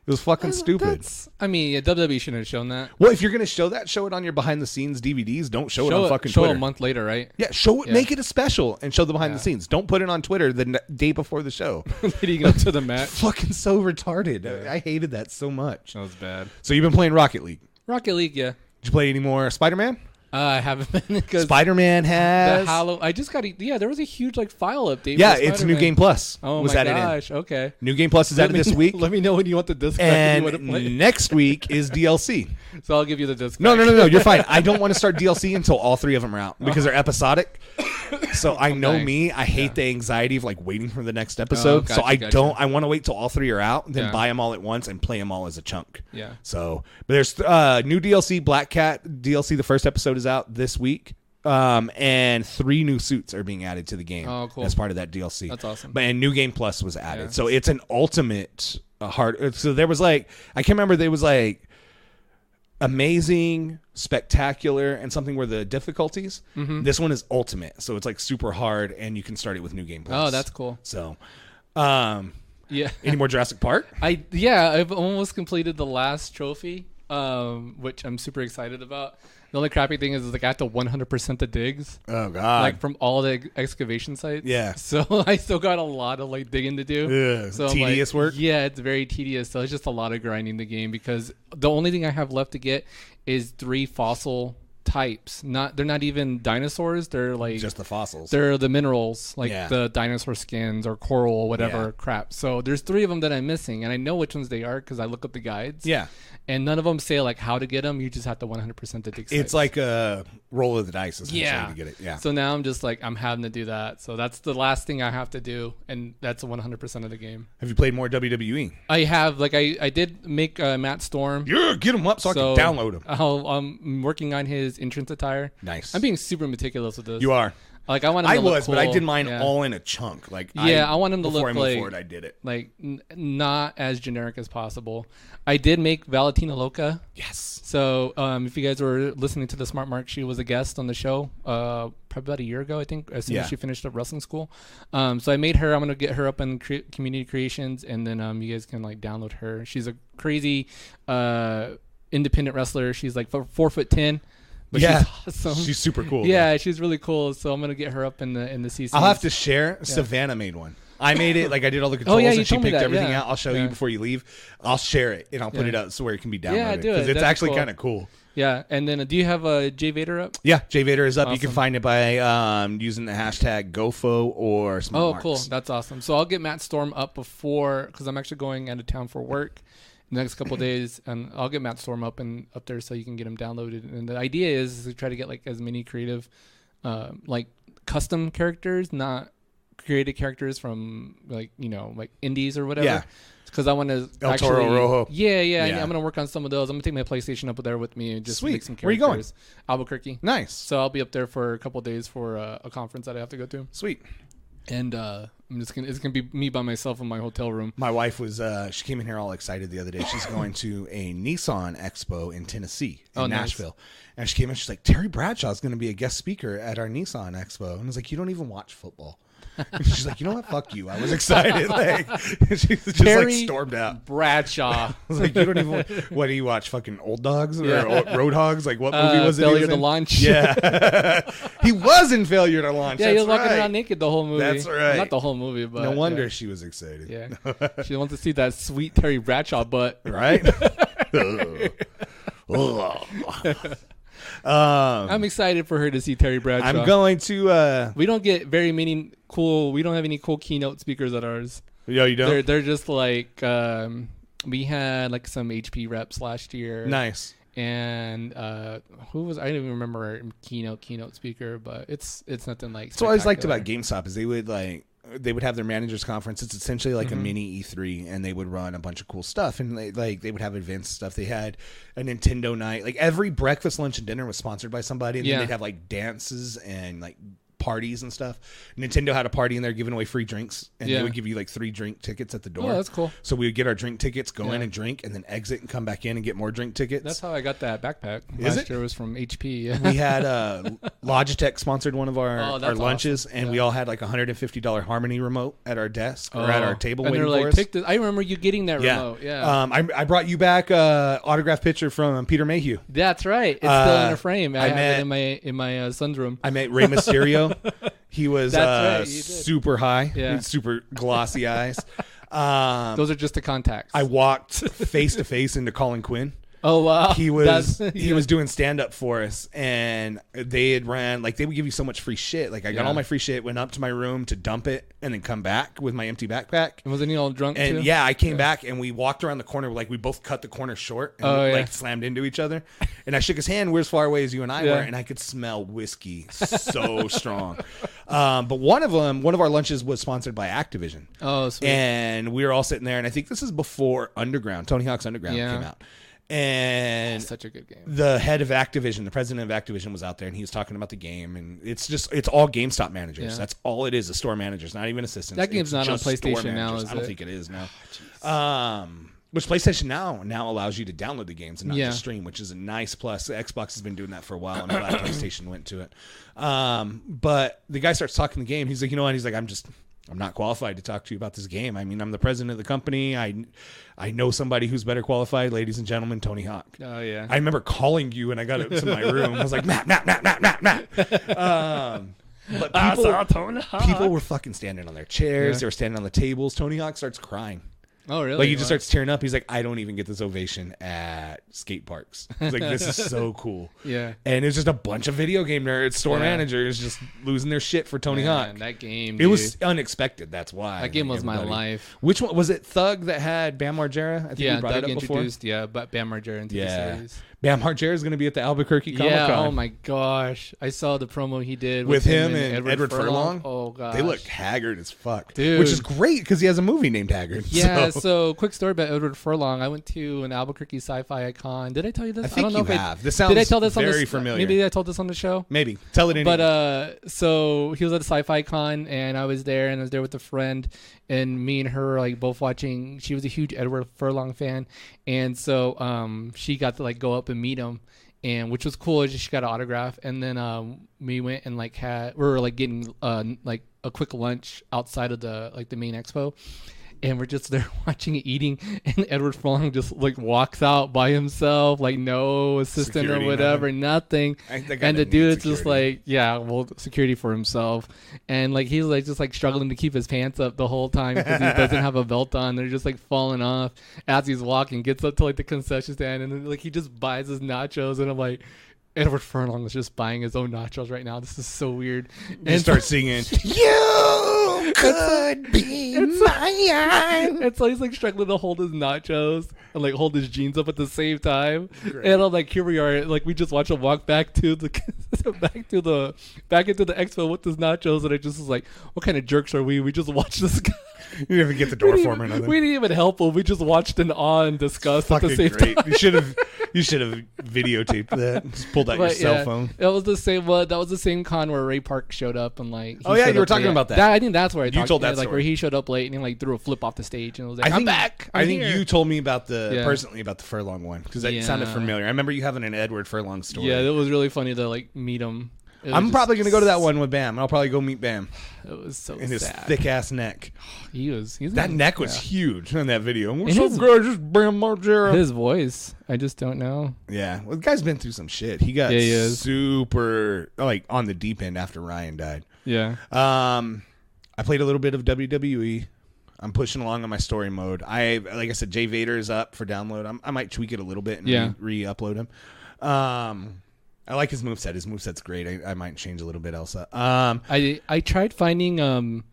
It was fucking stupid. I mean, WWE shouldn't have shown that. Well, if you're gonna show that, show it on your behind the scenes DVDs. Don't show it on fucking Show Twitter. a month later, right? Yeah, show it. Yeah. Make it a special and show the behind the scenes. Don't put it on Twitter the day before the show. Leading up to the match. Fucking so retarded. Yeah. I hated that so much. That was bad. So you've been playing Rocket League. Rocket League, yeah. Did you play any more Spider-Man? I haven't been because Spider-Man has. I just got. There was a huge file update. Yeah, it's New Game Plus. Oh my gosh! Okay. New Game Plus is added this week. Let me know when you want the disc. And next week is DLC. So I'll give you the disc. No. You're fine. I don't want to start DLC until all 3 of them are out because they're episodic. So I know me. I hate the anxiety of like waiting for the next episode. So I don't. I want to wait till all 3 are out, then buy them all at once and play them all as a chunk. Yeah. So, but there's new DLC. Black Cat DLC. The first episode is out this week. And 3 new suits are being added to the game as part of that DLC. That's awesome. But and New Game Plus was added, so it's an ultimate hard. So there was like I can't remember. There was like amazing, spectacular, and something where the difficulties. Mm-hmm. This one is ultimate, so it's like super hard, and you can start it with New Game Plus. Oh, that's cool. So, yeah. Any more Jurassic Park? I've almost completed the last trophy, which I'm super excited about. The only crappy thing is like I have to 100% the digs. Oh god! Like from all the excavation sites. Yeah. So I still got a lot of like digging to do. Yeah. So tedious work. Yeah, it's very tedious. So it's just a lot of grinding the game because the only thing I have left to get is 3 fossil types. They're not even dinosaurs. They're like just the fossils. They're the minerals, like the dinosaur skins or coral or whatever crap. So there's 3 of them that I'm missing, and I know which ones they are because I look up the guides. Yeah. And none of them say like how to get them. You just have to 100% the dig sites. It's like a roll of the dice essentially to get it. Yeah. So now I'm just like I'm having to do that. So that's the last thing I have to do, and that's 100% of the game. Have you played more WWE? I have. Like I did make Matt Storm. Yeah, get him up so I can download him. I'm working on his entrance attire. Nice. I'm being super meticulous with this. You are. Like I want him to look cool. But I did mine all in a chunk. Like I want him to look before I moved forward, I did it like not as generic as possible. I did make Valentina Loca. Yes. So if you guys were listening to the Smart Mark, she was a guest on the show probably about a year ago, I think, as soon as she finished up wrestling school. So I made her. I'm gonna get her up in community creations, and then you guys can like download her. She's a crazy independent wrestler. She's like 4'10". But she's awesome. She's super cool. Yeah, she's really cool. So I'm gonna get her up in the CC. I'll have to share. Yeah. Savannah made one. I made it. Like I did all the controls and she picked everything out. I'll show you before you leave. I'll share it and I'll put it up so where it can be downloaded. Yeah, do it. Because it's actually kind of cool. Yeah, and then do you have Jay Vader up? Yeah, Jay Vader is up. Awesome. You can find it by using the hashtag GOFO or Smart Marks. Cool. That's awesome. So I'll get Matt Storm up before, because I'm actually going out of town for work the next couple of days, and I'll get Matt Storm up there so you can get him downloaded. And the idea is to try to get like as many creative, like custom characters, not created characters from like indies or whatever. Yeah. Because I want to El Toro Rojo. Yeah. I'm going to work on some of those. I'm going to take my PlayStation up there with me and just make some characters. Where are you going? Albuquerque. Nice. So I'll be up there for a couple of days for a conference that I have to go to. Sweet. And it's gonna be me by myself in my hotel room. My wife was she came in here all excited the other day. She's going to a Nissan Expo in Tennessee, in Nashville. Nice. And she came in, she's like, Terry Bradshaw's going to be a guest speaker at our Nissan Expo. And I was like, you don't even watch football. And she's like, you know what? Fuck you. I was excited. Like, she just Terry like stormed out. Bradshaw. I was like, you don't even. What do you watch? Fucking Old Dogs or Road Hogs? Like, what movie was it? Failure to Launch. Yeah, he was in Failure to Launch. Yeah, he was walking around naked the whole movie. That's right. Well, not the whole movie, but no wonder she was excited. Yeah, she wants to see that sweet Terry Bradshaw butt. Right. I'm excited for her to see Terry Bradshaw. I'm going to. We don't get very many cool. We don't have any cool keynote speakers at ours. Yeah, you don't. They're just like we had like some HP reps last year. Nice. And who was I don't even remember our keynote speaker, but it's nothing like. So what I always liked about GameStop is they would have their managers conference. It's essentially like a mini E3, and they would run a bunch of cool stuff, and they would have advanced stuff. They had a Nintendo night. Like every breakfast, lunch, and dinner was sponsored by somebody, and then they'd have like dances and like parties and stuff. Nintendo had a party in there giving away free drinks, and they would give you like 3 drink tickets at the door. Oh, that's cool. So we would get our drink tickets, go in and drink, and then exit and come back in and get more drink tickets. That's how I got that backpack. Last year was from HP. We had Logitech sponsored one of our lunches, awesome. and we all had like $150 Harmony remote at our desk or at our table and waiting like, for us. Pick this. I remember you getting that remote. Yeah. I brought you back a autograph picture from Peter Mayhew. That's right. It's still in a frame. I have it in my son's room. I met Rey Mysterio. He was super high, super glossy eyes. Those are just the contacts. I walked face to face into Colin Quinn. Oh wow! He was doing stand up for us, and they had ran like they would give you so much free shit. Like I got all my free shit, went up to my room to dump it, and then come back with my empty backpack. And wasn't he all drunk and too? Yeah, I came back and we walked around the corner. Like we both cut the corner short and like slammed into each other. And I shook his hand. We're as far away as you and I were, and I could smell whiskey so strong. But one of our lunches was sponsored by Activision. Oh, sweet. And we were all sitting there, and I think this is before Underground, Tony Hawk's Underground came out. And such a good game. The head of Activision, the president of Activision, was out there, and he was talking about the game. And it's all GameStop managers. Yeah. That's all it is store managers, not even assistants. That game's not on PlayStation now, is it? I don't think it is now. Which PlayStation now allows you to download the games and not just stream, which is a nice plus. Xbox has been doing that for a while. I'm glad PlayStation went to it. But the guy starts talking the game. He's like, you know what? He's like, I'm not qualified to talk to you about this game. I mean, I'm the president of the company. I know somebody who's better qualified, ladies and gentlemen, Tony Hawk. Oh, yeah. I remember calling you when I got into my room. I was like, Matt. But people were fucking standing on their chairs. They were standing on the tables. Tony Hawk starts crying. Oh, really? Like, he just starts tearing up. He's like, I don't even get this ovation at skate parks. He's like, this is so cool. Yeah. And it's just a bunch of video game nerds, store managers just losing their shit for Tony Hawk. That game, It was unexpected. That's why. That game was my life. Which one? Was it Thug that had Bam Margera? I think you brought Doug it up introduced, before. but Bam Margera into the series. Bam Margera is going to be at the Albuquerque Comic Con. Yeah, oh my gosh. I saw the promo he did with him and Edward Furlong. Oh, gosh. They look haggard as fuck. Dude. Which is great because he has a movie named Haggard. Yeah, so quick story about Edward Furlong. I went to an Albuquerque sci-fi icon. Did I tell you this? I think don't know you if have. This sounds did I tell this very on the, familiar. Maybe I told this on the show. Maybe. Tell it anyway. But so he was at a sci-fi con, and I was there, and I was there with a friend, and me and her like both watching. She was a huge Edward Furlong fan, and so she got to like go up and meet him. And which was cool. She got an autograph, and then we went and we were like getting like a quick lunch outside of the main expo, and we're just there watching it, eating, and Edward Furlong just like walks out by himself, like no assistant security, or whatever, nothing. And the dude is just like, security for himself, and like he's like just like struggling to keep his pants up the whole time because he doesn't have a belt on. They're just like falling off as he's walking. Gets up to like the concession stand, and then, like he just buys his nachos, and I'm like, Edward Furlong is just buying his own nachos right now. This is so weird. And start singing, "You could be mine." And so he's like struggling to hold his nachos and like hold his jeans up at the same time. Great. And I'm like, here we are. Like we just watch him walk back to the back into the expo with his nachos, and I just was like, what kind of jerks are we? We just watched this guy. You didn't even get the door for him or nothing. We didn't even help him. We just watched in awe and disgust at the same time. You should have videotaped that. Just pulled out your cell phone. That was the same one. That was the same con where Ray Park showed up and like. You were talking about that. I think that's where you told that like story. where he showed up late and he like threw a flip off the stage and was like, I'm back. I think you told me about personally about the Furlong one because that sounded familiar. I remember you having an Edward Furlong story. Yeah, it was really funny to like meet him. I'm probably going to go to that one with Bam. I'll probably go meet Bam. It was so in his sad. thick ass neck. That neck was huge in that video. What's up, guys? Just Bam Margera. His voice, I just don't know. Yeah, well, the guy's been through some shit. He got super like on the deep end after Ryan died. Yeah. I played a little bit of WWE. I'm pushing along on my story mode. Like I said, Jay Vader is up for download. I might tweak it a little bit and re-upload him. I like his moveset. His moveset's great. I might change a little bit else. I tried finding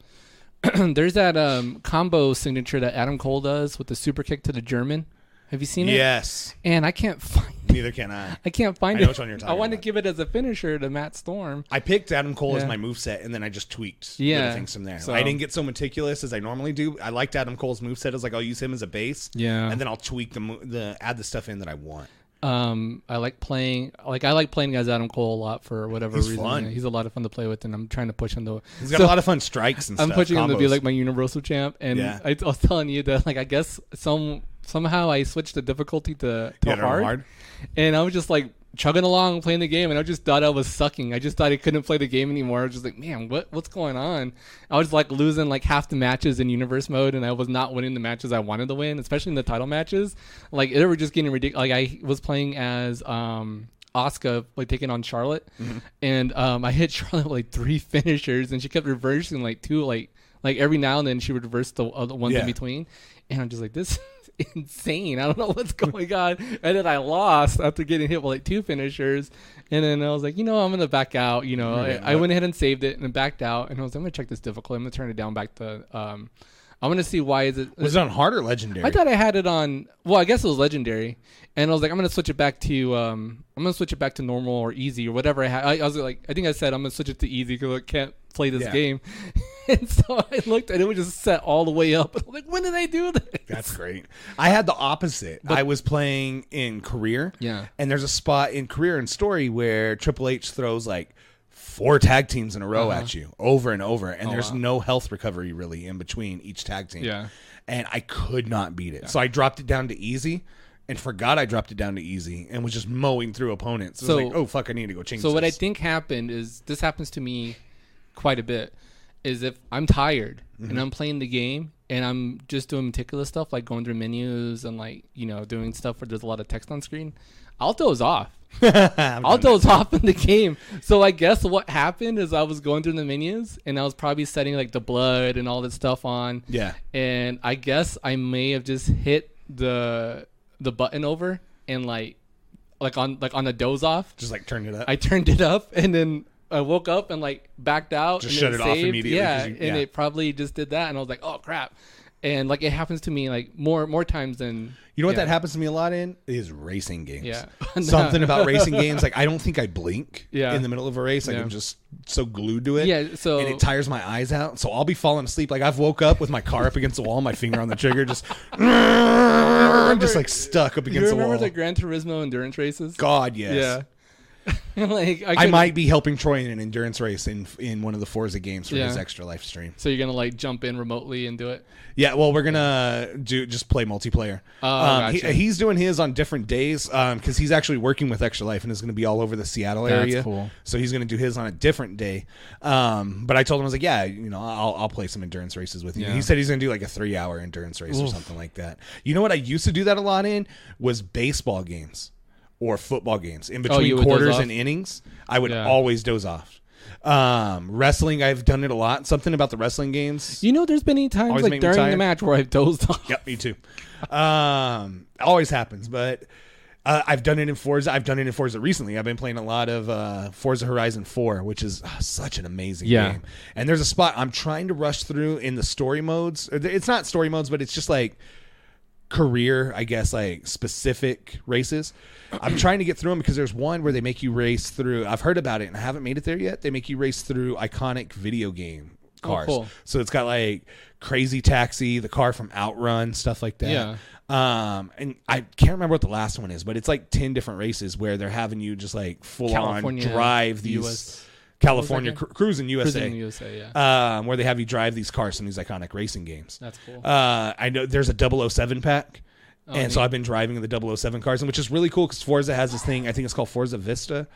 there's that combo signature that Adam Cole does with the super kick to the German. Have you seen it? Yes. And I can't find it. Neither can I. I can't find it. I know which one you're talking I want about. to give it as a finisher to Matt Storm. I picked Adam Cole as my moveset, and then I just tweaked little things from there. So, I didn't get so meticulous as I normally do. I liked Adam Cole's moveset. I was like, I'll use him as a base. Yeah. And then I'll tweak add the stuff in that I want. I like playing as Adam Cole a lot for whatever reason. Fun. Yeah, he's a lot of fun to play with, and I'm trying to push him to. He's got a lot of fun strikes and stuff. I'm pushing him to be combos. like my universal champ, and I was telling you that like I guess somehow I switched the difficulty to hard, and I was just like chugging along playing the game, and I just thought I was sucking. I just thought I couldn't play the game anymore. I was just like, man, what's going on? I was like losing like half the matches in universe mode, and I was not winning the matches I wanted to win, especially in the title matches. Like they were just getting ridiculous. Like I was playing as Asuka, like taking on Charlotte, and I hit Charlotte with like 3 finishers, and she kept reversing like 2, like every now and then she would reverse the other ones in between, and I'm just like, this is insane. I don't know what's going on. And then I lost after getting hit with like 2 finishers, and then I was like, I'm gonna back out. I went ahead and saved it and then backed out, and I was like, I'm gonna check this difficulty. I'm gonna turn it down back to I'm gonna see why is it. Was it on hard or legendary? I thought I had it on. Well, I guess it was legendary, and I was like, I'm gonna switch it back to normal or easy or whatever I had. I was like, I think I said I'm gonna switch it to easy because I can't play this game. And so I looked and it was just set all the way up. I'm like, when did I do this? That's great. I had the opposite. I was playing in career. Yeah. And there's a spot in career and story where Triple H throws like 4 tag teams in a row at you over and over. And there's no health recovery really in between each tag team. Yeah. And I could not beat it. So I dropped it down to easy and forgot I dropped it down to easy and was just mowing through opponents. So, it was like, oh, fuck, I need to go change this. So what I think happened is, this happens to me quite a bit, is if I'm tired and I'm playing the game and I'm just doing meticulous stuff like going through menus and like, doing stuff where there's a lot of text on screen, I'll doze off. I'll doze off in the game. So I guess what happened is I was going through the menus and I was probably setting like the blood and all that stuff on. Yeah. And I guess I may have just hit the button over and like on a doze off. Just like turned it up. I turned it up and then I woke up and like backed out. Just and shut it off immediately. Yeah, and it probably just did that, and I was like, oh crap. And like it happens to me like more times than what that happens to me a lot in is racing games. Yeah. Something about racing games, like I don't think I blink Yeah. in the middle of a race. Like I'm just so glued to it. Yeah, so and it tires my eyes out. So I'll be falling asleep. Like I've woke up with my car up against the wall, my finger on the trigger, just like stuck up against the wall. You remember the Gran Turismo endurance races? God, yes. Yeah. Like I might be helping Troy in an endurance race in one of the Forza games for his Extra Life stream. So you're gonna like jump in remotely and do it? Yeah, well, we're gonna just play multiplayer. Gotcha. He's doing his on different days because he's actually working with Extra Life and is gonna be all over the Seattle area. That's cool. So he's gonna do his on a different day. But I told him, I was like, yeah, I'll play some endurance races with you. Yeah. He said he's gonna do like a 3-hour endurance race or something like that. You know what I used to do that a lot in was baseball games. Or football games. In between quarters and innings, I would always doze off. Wrestling, I've done it a lot. Something about the wrestling games. There's been times like during the match where I've dozed off. Yep, me too. Always happens, but I've done it in Forza. I've done it in Forza recently. I've been playing a lot of Forza Horizon 4, which is such an amazing game. And there's a spot I'm trying to rush through in the story modes. It's not story modes, but it's just like career, I guess, like specific races. I'm trying to get through them because there's one where they make you race through. I've heard about it and I haven't made it there yet. They make you race through iconic video game cars. Oh, cool. So it's got like Crazy Taxi, the car from Outrun, stuff like that. Yeah. And I can't remember what the last one is, but it's like 10 different races where they're having you just like full on drive these California Cruising USA. Cruising USA, yeah. Where they have you drive these cars from these iconic racing games. That's cool. I know there's a 007 pack. So I've been driving the 007 cars, and which is really cool because Forza has this thing, I think it's called Forza Vista,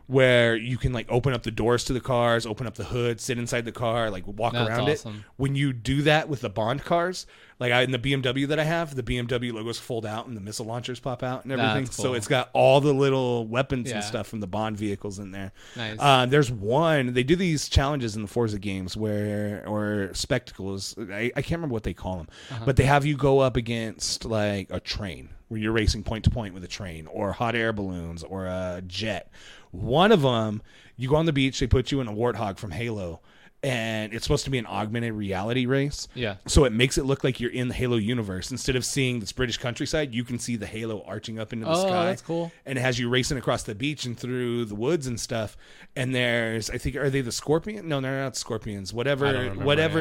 where you can like open up the doors to the cars, open up the hood, sit inside the car, like walk around it. When you do that with the Bond cars, like in the BMW that I have, the BMW logos fold out and the missile launchers pop out and everything. Cool. So it's got all the little weapons and stuff from the Bond vehicles in there. Nice. There's one, they do these challenges in the Forza games or spectacles. I can't remember what they call them, but they have you go up against like a train where you're racing point to point with a train, or hot air balloons, or a jet. One of them, you go on the beach, they put you in a warthog from Halo, and it's supposed to be an augmented reality race. Yeah. So it makes it look like you're in the Halo universe. Instead of seeing this British countryside, you can see the Halo arching up into the sky. Oh, that's cool. And it has you racing across the beach and through the woods and stuff. And there's, I think, are they the scorpion? No, they're not scorpions. Whatever,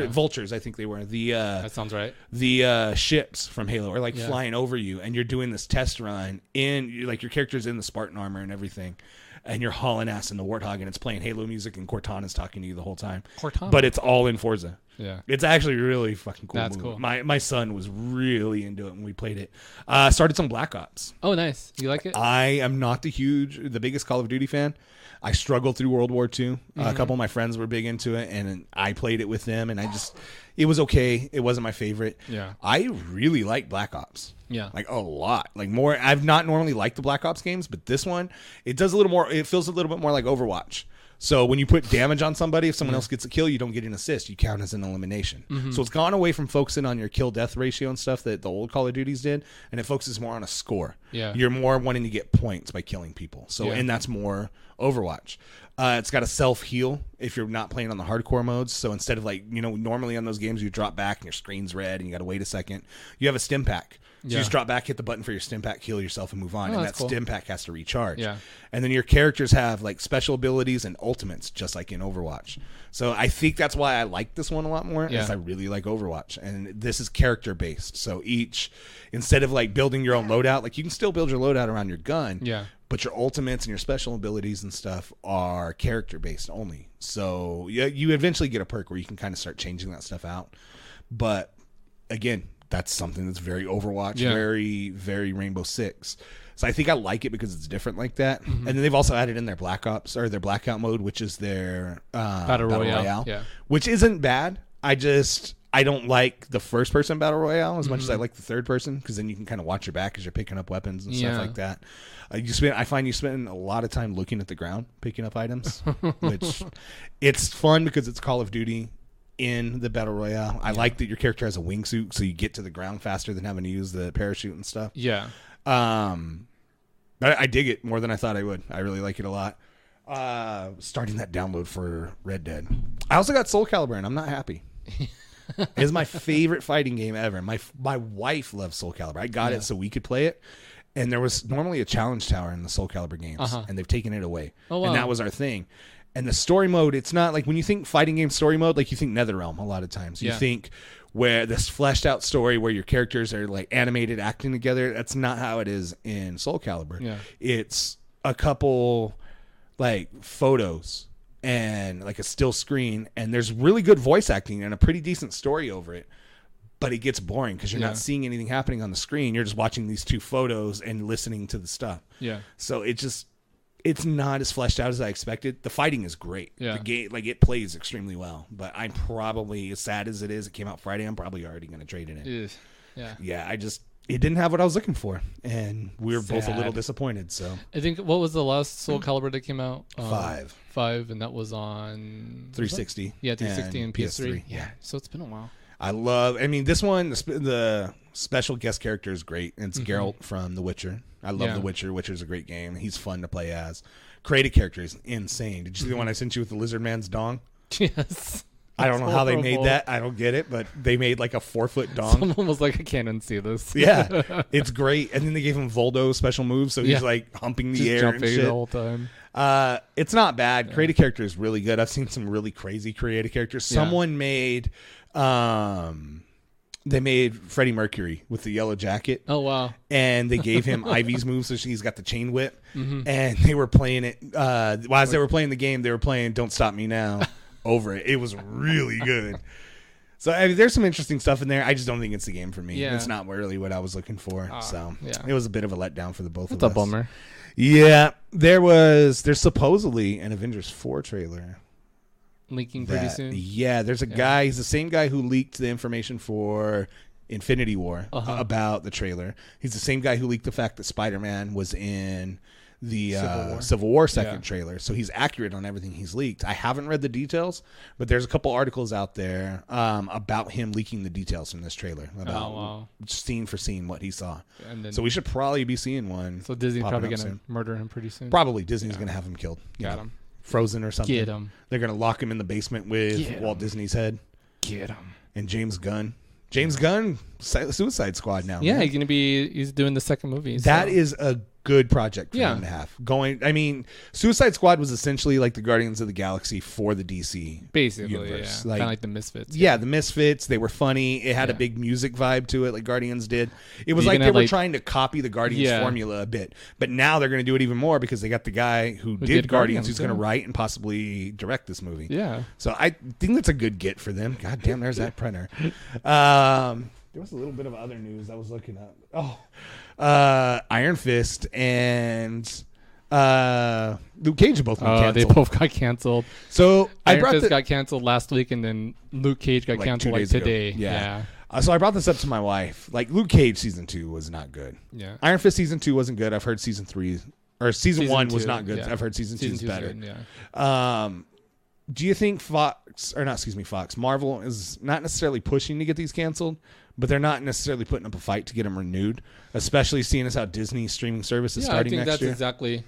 vultures, I think they were. That sounds right. The ships from Halo are like flying over you, and you're doing this test run in, like, your character's in the Spartan armor and everything. And you're hauling ass in the Warthog, and it's playing Halo music, and Cortana's talking to you the whole time. Cortana? But it's all in Forza. Yeah. It's actually really fucking cool. That's cool. My son was really into it when we played it. Started some Black Ops. Oh, nice. You like it? I am not the biggest Call of Duty fan. I struggled through World War II. A couple of my friends were big into it, and I played it with them, and it was okay. It wasn't my favorite. Yeah. I really like Black Ops. Yeah. Like a lot. Like more. I've not normally liked the Black Ops games, but this one, it does a little more. It feels a little bit more like Overwatch. So when you put damage on somebody, if someone else gets a kill, you don't get an assist. You count as an elimination. So it's gone away from focusing on your kill-death ratio and stuff that the old Call of Duties did, and it focuses more on a score. Yeah. You're more wanting to get points by killing people. So and that's more Overwatch. It's got a self-heal if you're not playing on the hardcore modes. So instead of normally on those games you drop back and your screen's red and you got to wait a second, you have a stim pack. So you just drop back, hit the button for your stim pack, heal yourself, and move on. And that stim pack has to recharge. Yeah. And then your characters have like special abilities and ultimates, just like in Overwatch. So I think that's why I like this one a lot more, is I really like Overwatch. And this is character-based. So instead of like building your own loadout, like you can still build your loadout around your gun. Yeah. But your ultimates and your special abilities and stuff are character-based only. So you eventually get a perk where you can kind of start changing that stuff out. But again, that's something that's very Overwatch, very, very Rainbow Six. So I think I like it because it's different like that. And then they've also added in their Black Ops, or their Blackout mode, which is their Battle Royale, which isn't bad. I don't like the first person Battle Royale as much as I like the third person, because then you can kind of watch your back as you're picking up weapons and stuff like that. I find you spend a lot of time looking at the ground, picking up items, which it's fun because it's Call of Duty in the Battle Royale. I like that your character has a wingsuit, so you get to the ground faster than having to use the parachute and stuff. Yeah. But I dig it more than I thought I would. I really like it a lot. Starting that download for Red Dead. I also got Soul Calibur, and I'm not happy. It's my favorite fighting game ever. My wife loves Soul Calibur. I got it so we could play it. And there was normally a challenge tower in the Soul Calibur games, and they've taken it away. Oh, wow. And that was our thing. And the story mode, it's not like when you think fighting game story mode, like you think NetherRealm a lot of times. You think where this fleshed out story where your characters are like animated acting together. That's not how it is in Soul Calibur. Yeah. It's a couple like photos and like a still screen, and there's really good voice acting and a pretty decent story over it. But it gets boring because you're not seeing anything happening on the screen. You're just watching these two photos and listening to the stuff. Yeah. So it's not as fleshed out as I expected. The fighting is great. Yeah. The game, like, it plays extremely well. But I'm probably, as sad as it is, it came out Friday, I'm probably already going to trade in it. Yeah. Yeah, it didn't have what I was looking for. And we were both a little disappointed. So I think, what was the last Soul Calibur that came out? 5. 5, and that was on 360. Yeah, 360 and PS3. Yeah. So it's been a while. This one, the special guest character is great. It's Geralt from The Witcher. I love The Witcher. Witcher's a great game. He's fun to play as. Creative character is insane. Did you see the one I sent you with the lizard man's dong? Yes. I don't know how they made that. I don't get it, but they made like a 4-foot dong. Someone was like, I can't unsee this. Yeah, it's great. And then they gave him Voldo special moves, so he's like humping the air and shit the whole time. It's not bad. Creative character is really good. I've seen some really crazy creative characters. Someone made they made Freddie Mercury with the yellow jacket. Oh, wow. And they gave him Ivy's move, so he's got the chain whip. And they were playing it. As they were playing the game, they were playing Don't Stop Me Now over it. It was really good. So there's some interesting stuff in there. I just don't think it's the game for me. Yeah. It's not really what I was looking for. It was a bit of a letdown for the both of us. That's a bummer. Yeah. There's supposedly an Avengers 4 trailer. Leaking pretty soon. Yeah, there's a guy. He's the same guy who leaked the information for Infinity War about the trailer. He's the same guy who leaked the fact that Spider-Man was in the Civil War second trailer. So he's accurate on everything he's leaked. I haven't read the details, but there's a couple articles out there about him leaking the details from this trailer, about scene for scene what he saw. So we should probably be seeing one. So Disney's probably going to murder him pretty soon. Probably. Disney's going to have him killed. Got him. frozen or something. Get him. They're gonna lock him in the basement with Walt Disney's head. Get him. And James Gunn. James Gunn, Suicide Squad now. Yeah, man. he's doing the second movie. That is a good project for him to have. Suicide Squad was essentially like the Guardians of the Galaxy for the DC basically universe. kind of like the Misfits. Yeah, the Misfits. They were funny. It had a big music vibe to it, like Guardians did. It was like they were trying to copy the Guardians formula a bit, but now they're going to do it even more because they got the guy who did Guardians who's going to write and possibly direct this movie. Yeah. So I think that's a good get for them. God damn, there's that printer. There was a little bit of other news I was looking up. Iron Fist and Luke Cage are both canceled. They both got canceled. So Iron Fist got canceled last week, and then Luke Cage got canceled like today. Yeah. So I brought this up to my wife. Like, Luke Cage season 2 was not good. Yeah. Iron Fist season 2 wasn't good. I've heard season 1 was not good. Yeah. I've heard season 2 is better. Good, yeah. Do you think Marvel is not necessarily pushing to get these canceled, but they're not necessarily putting up a fight to get them renewed, especially seeing as how Disney's streaming service is starting next year? I think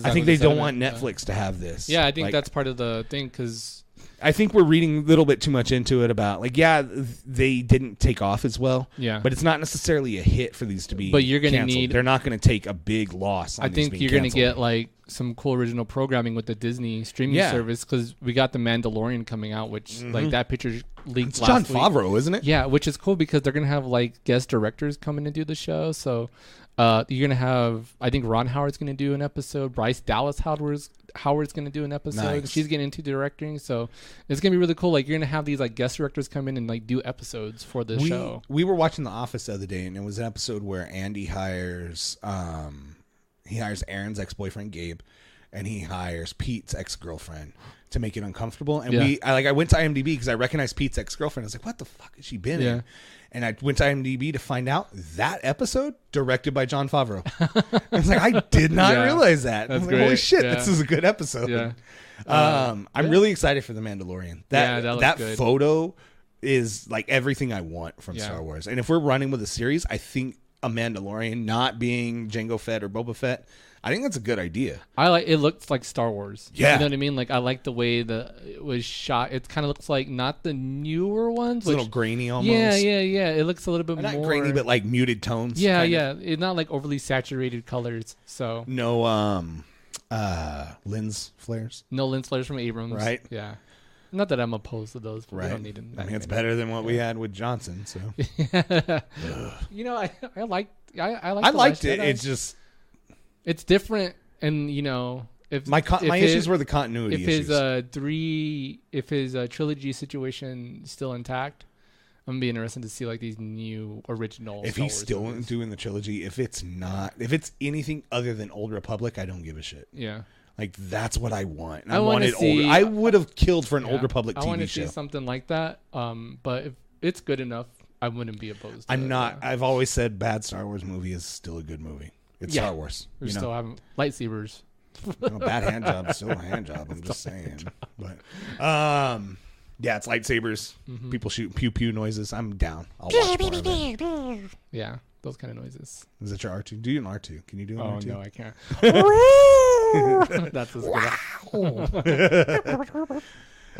I think they don't want Netflix to have this. Yeah, I think that's part of the thing because I think we're reading a little bit too much into it about they didn't take off as well. Yeah, but it's not necessarily a hit for these to be. But you're going to need. They're not going to take a big loss. I think you're going to get like some cool original programming with the Disney streaming service because we got the Mandalorian coming out, which like that picture leaked last week. Jon Favreau, isn't it? Yeah, which is cool because they're going to have like guest directors coming to do the show. So you're going to have, I think Ron Howard's going to do an episode. Bryce Dallas Howard's going to do an episode. Nice. She's getting into directing. So it's going to be really cool. Like you're going to have these like guest directors come in and like do episodes for the show. We were watching The Office the other day, and it was an episode where Andy hires Aaron's ex-boyfriend Gabe, and he hires Pete's ex-girlfriend to make it uncomfortable. And I went to IMDb because I recognized Pete's ex-girlfriend. I was like, what the fuck has she been in? And I went to IMDb to find out that episode directed by Jon Favreau. I was like, I did not realize that. That's like, holy shit, this is a good episode. Yeah. I'm really excited for The Mandalorian. That photo is like everything I want from Star Wars. And if we're running with a series, I think a Mandalorian not being Jango Fett or Boba Fett, I think that's a good idea. It looks like Star Wars. Yeah. You know what I mean? Like I like the way it was shot. It kind of looks like not the newer ones. It's a little grainy almost. Yeah. It looks a little bit more. Not grainy, but like muted tones. Yeah. It's not like overly saturated colors. So no lens flares. No lens flares from Abrams. Right. Yeah. Not that I'm opposed to those. But we don't need them. I mean, it's better than what we had with Johnson. So. You know, I liked it. It's just. It's different, and you know, my issues were the continuity issues. If his trilogy situation is still intact, I'm gonna be interested to see like these new original. If he's still doing the trilogy, if it's anything other than Old Republic, I don't give a shit. Yeah, like that's what I want. And I wanted old. I would have killed for an Old Republic TV show. I want to see something like that. But if it's good enough, I wouldn't be opposed. I'm not. I've always said bad Star Wars movie is still a good movie. It's Star Wars. We still have lightsabers. Bad hand job is still a hand job. I'm just saying. But it's lightsabers. Mm-hmm. People shoot pew pew noises. I'm down. I'll watch more of it. Yeah, those kind of noises. Is that your R2? Do you an R2? Can you do an R2? Oh no, I can't. That's as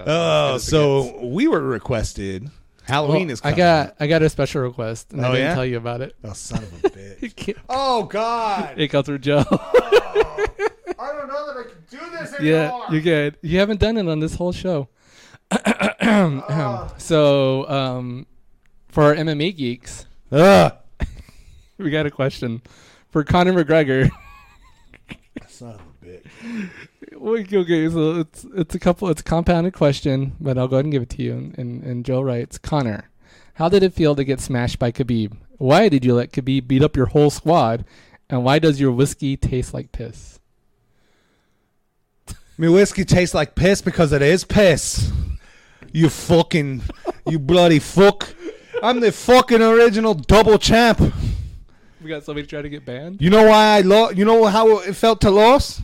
good. So we were requested. Halloween is coming. I got a special request, and I didn't tell you about it. Oh, son of a bitch. Oh, God. It got through Joe. I don't know that I can do this anymore. Yeah, you're good. You haven't done it on this whole show. So, for our MMA geeks, we got a question for Conor McGregor. Son of a bitch. Okay, so it's a compounded question, but I'll go ahead and give it to you. And Joe writes, Connor, how did it feel to get smashed by Khabib? Why did you let Khabib beat up your whole squad? And why does your whiskey taste like piss? My whiskey tastes like piss because it is piss. You bloody fuck. I'm the fucking original double champ. We got somebody trying to get banned. You know why I lost? You know how it felt to lose?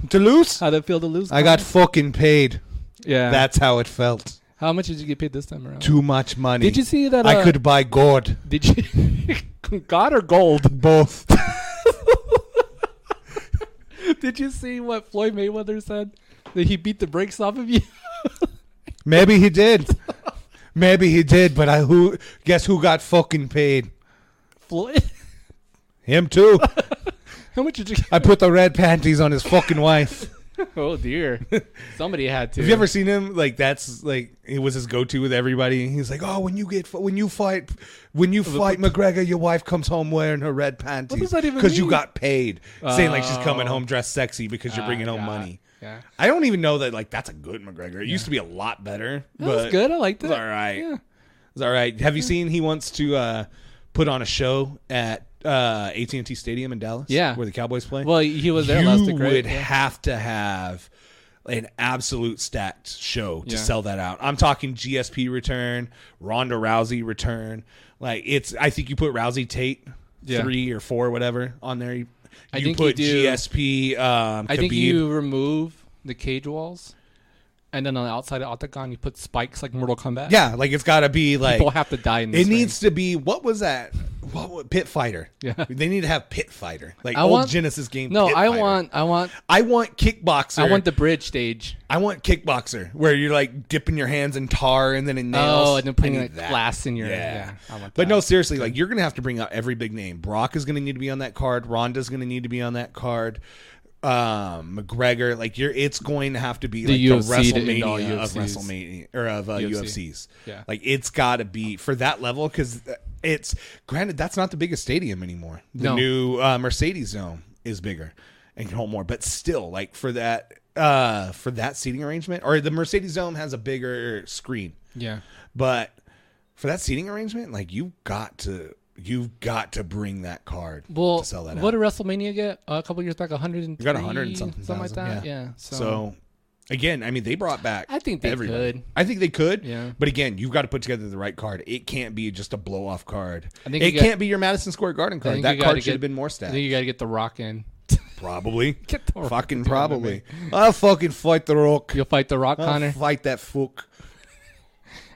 How'd it feel to lose? I got fucking paid. Yeah. That's how it felt. How much did you get paid this time around? Too much money. Did you see that? I could buy God. Did you? God or gold? Both. Did you see what Floyd Mayweather said? Did he beat the brakes off of you? Maybe he did. Maybe he did, but guess who got fucking paid? Floyd. Him too. How much did you? I put the red panties on his fucking wife. Oh dear. Somebody had to. Have you ever seen him? Like that's like it was his go-to with everybody. He's like, oh, when you fight McGregor, your wife comes home wearing her red panties. What does that even because you mean? got paid, saying like she's coming home dressed sexy because you're bringing home money. Yeah. I don't even know that like that's a good McGregor. It used to be a lot better. That was good. I liked it. It was all right. Yeah. It was all right. Have you seen he wants to put on a show at AT&T Stadium in Dallas? Yeah. Where the Cowboys play? Well, he was there last week, right? You would have to have an absolute stacked show to sell that out. I'm talking GSP return, Ronda Rousey return. Like I think you put Rousey Tate 3 or 4 whatever on there. I think put you do, GSP. I think Khabib. you remove the cage walls, and then on the outside of Octagon you put spikes like Mortal Kombat. Yeah, like it's got to be like people have to die in this. It needs to be what was that? Pit Fighter. Yeah, they need to have Pit Fighter, like Genesis game. No, Pit I Fighter. want Kickboxer. I want the bridge stage. I want Kickboxer, where you're like dipping your hands in tar and then in nails. Oh, and then putting like glass in your. Yeah. I want that. But no, seriously, like you're gonna have to bring out every big name. Brock is gonna need to be on that card. Ronda's gonna need to be on that card. McGregor, like it's going to have to be the like UFC the WrestleMania of UFCs. WrestleMania or of UFCs. Yeah, like it's got to be for that level because it's granted that's not the biggest stadium anymore. The new Mercedes Dome is bigger and can hold more, but still, like for that seating arrangement, or the Mercedes Dome has a bigger screen. Yeah, but for that seating arrangement, like you've got to bring that card to sell that out. What did WrestleMania get a couple years back? 103? You got 100 and something like that. Yeah. So again, I mean, they brought back. I think they could. I think they could. Yeah. But again, you've got to put together the right card. It can't be just a blow off card. It can't be your Madison Square Garden card. That card should have been more stacked. I think you got to get the Rock in. Probably. Get the Rock. Fucking probably. I'll fucking fight the Rock. You'll fight the Rock, Connor. I'll fight that fuck.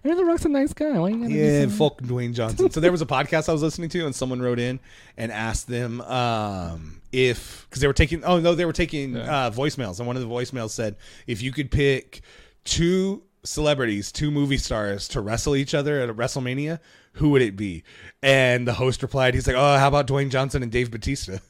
I mean, the Rock's a nice guy. Why you gotta fuck Dwayne Johnson. So there was a podcast I was listening to, and someone wrote in and asked them because they were taking voicemails, and one of the voicemails said if you could pick 2 celebrities, 2 movie stars to wrestle each other at a WrestleMania, who would it be? And the host replied, he's like, oh, how about Dwayne Johnson and Dave Bautista?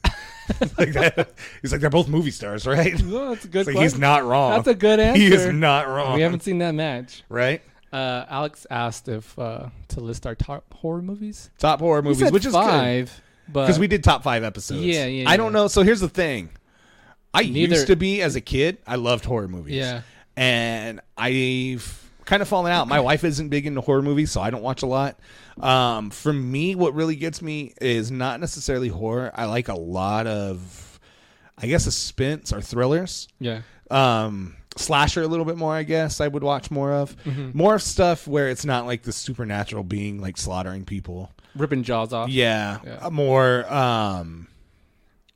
Like that. He's like, they're both movie stars, right? Oh, that's a good question. He's not wrong. That's a good answer. He is not wrong. We haven't seen that match. Right? Alex asked if to list our top horror movies. Top horror movies, which is 5, good. Because we did top 5 episodes. Yeah. I don't know. So here's the thing. I used to be, as a kid, I loved horror movies. Yeah. And I've kind of fallen out. My wife isn't big into horror movies, so I don't watch a lot. For me, what really gets me is not necessarily horror. I like a lot of, I guess, suspense or thrillers. Yeah. Slasher a little bit more, I guess I would watch more of. More of stuff where it's not like the supernatural being like slaughtering people, ripping jaws off. Yeah. More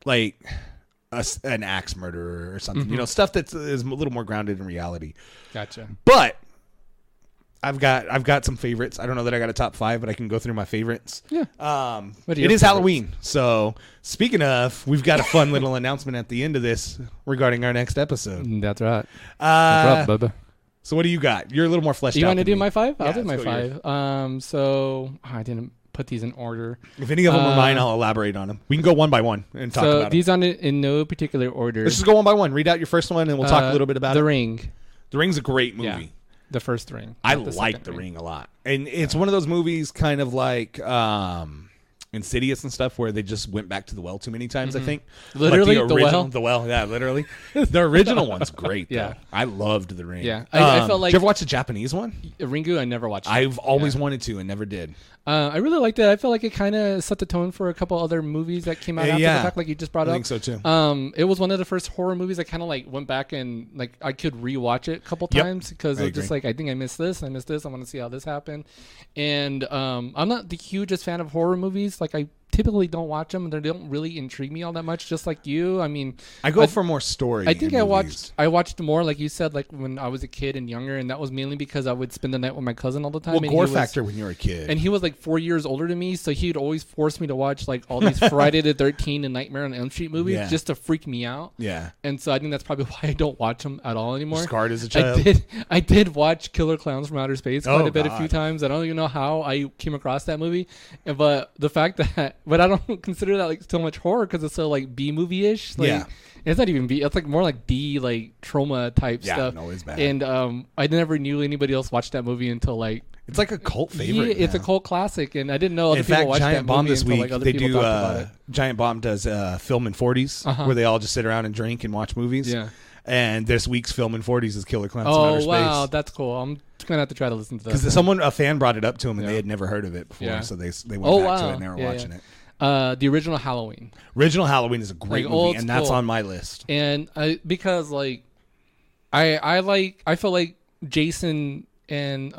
like an axe murderer or something. You know, stuff that is a little more grounded in reality. Gotcha. But I've got some favorites. I don't know that I got a top 5, but I can go through my favorites. Yeah. It is Halloween. So speaking of, we've got a fun little announcement at the end of this regarding our next episode. That's right. That's right, Bubba. So what do you got? You're a little more fleshed out. You want to do me. my 5? Yeah, I'll do my 5. So I didn't put these in order. If any of them are mine, I'll elaborate on them. We can go one by one and talk about them. So these are in no particular order. Let's just go one by one. Read out your first one, and we'll talk a little bit about The Ring. The Ring's a great movie. Yeah. The first Ring. I like The Ring a lot. And it's one of those movies kind of like Insidious and stuff where they just went back to the well too many times, I think. Literally, like the well, yeah, literally. The original one's great, though. Yeah. I loved The Ring. Yeah. I felt like... Did you ever watch the Japanese one? Ringu, I never watched it. I've always wanted to and never did. I really liked it. I felt like it kind of set the tone for a couple other movies that came out after the fact, like you just brought up. I think so too. It was one of the first horror movies I kind of like went back and like I could rewatch it a couple times because it's just like I think I missed this, I want to see how this happened. And I'm not the hugest fan of horror movies. Like I typically don't watch them. They don't really intrigue me all that much. Just like you, I mean, I go for more story. I think I watched more, like you said, like when I was a kid and younger, and that was mainly because I would spend the night with my cousin all the time. Well, gore factor when you were a kid, and he was like 4 years older than me, so he'd always force me to watch like all these Friday the 13th and Nightmare on Elm Street movies just to freak me out. Yeah, and so I think that's probably why I don't watch them at all anymore. You're scarred as a child. I did watch Killer Clowns from Outer Space quite a bit, a few times. I don't even know how I came across that movie, but the fact that, but I don't consider that like so much horror because it's so like B movie ish. Like, yeah, it's not even B. It's like more like D, like trauma type stuff. No, it's bad. And I never knew anybody else watched that movie until like. It's like a cult favorite. Yeah, it's a cult classic, and I didn't know other people watched that movie until like other people talked about it. Giant Bomb does Film in 40s, where they all just sit around and drink and watch movies. Yeah. And this week's Film in 40s is Killer Clowns from Outer Space. Oh, wow. That's cool. I'm going to have to try to listen to that. Because a fan brought it up to him, and they had never heard of it before, so they went back to it and they were watching it. The original Halloween. Original Halloween is a great movie, and that's on my list. And because, like, I feel like Jason and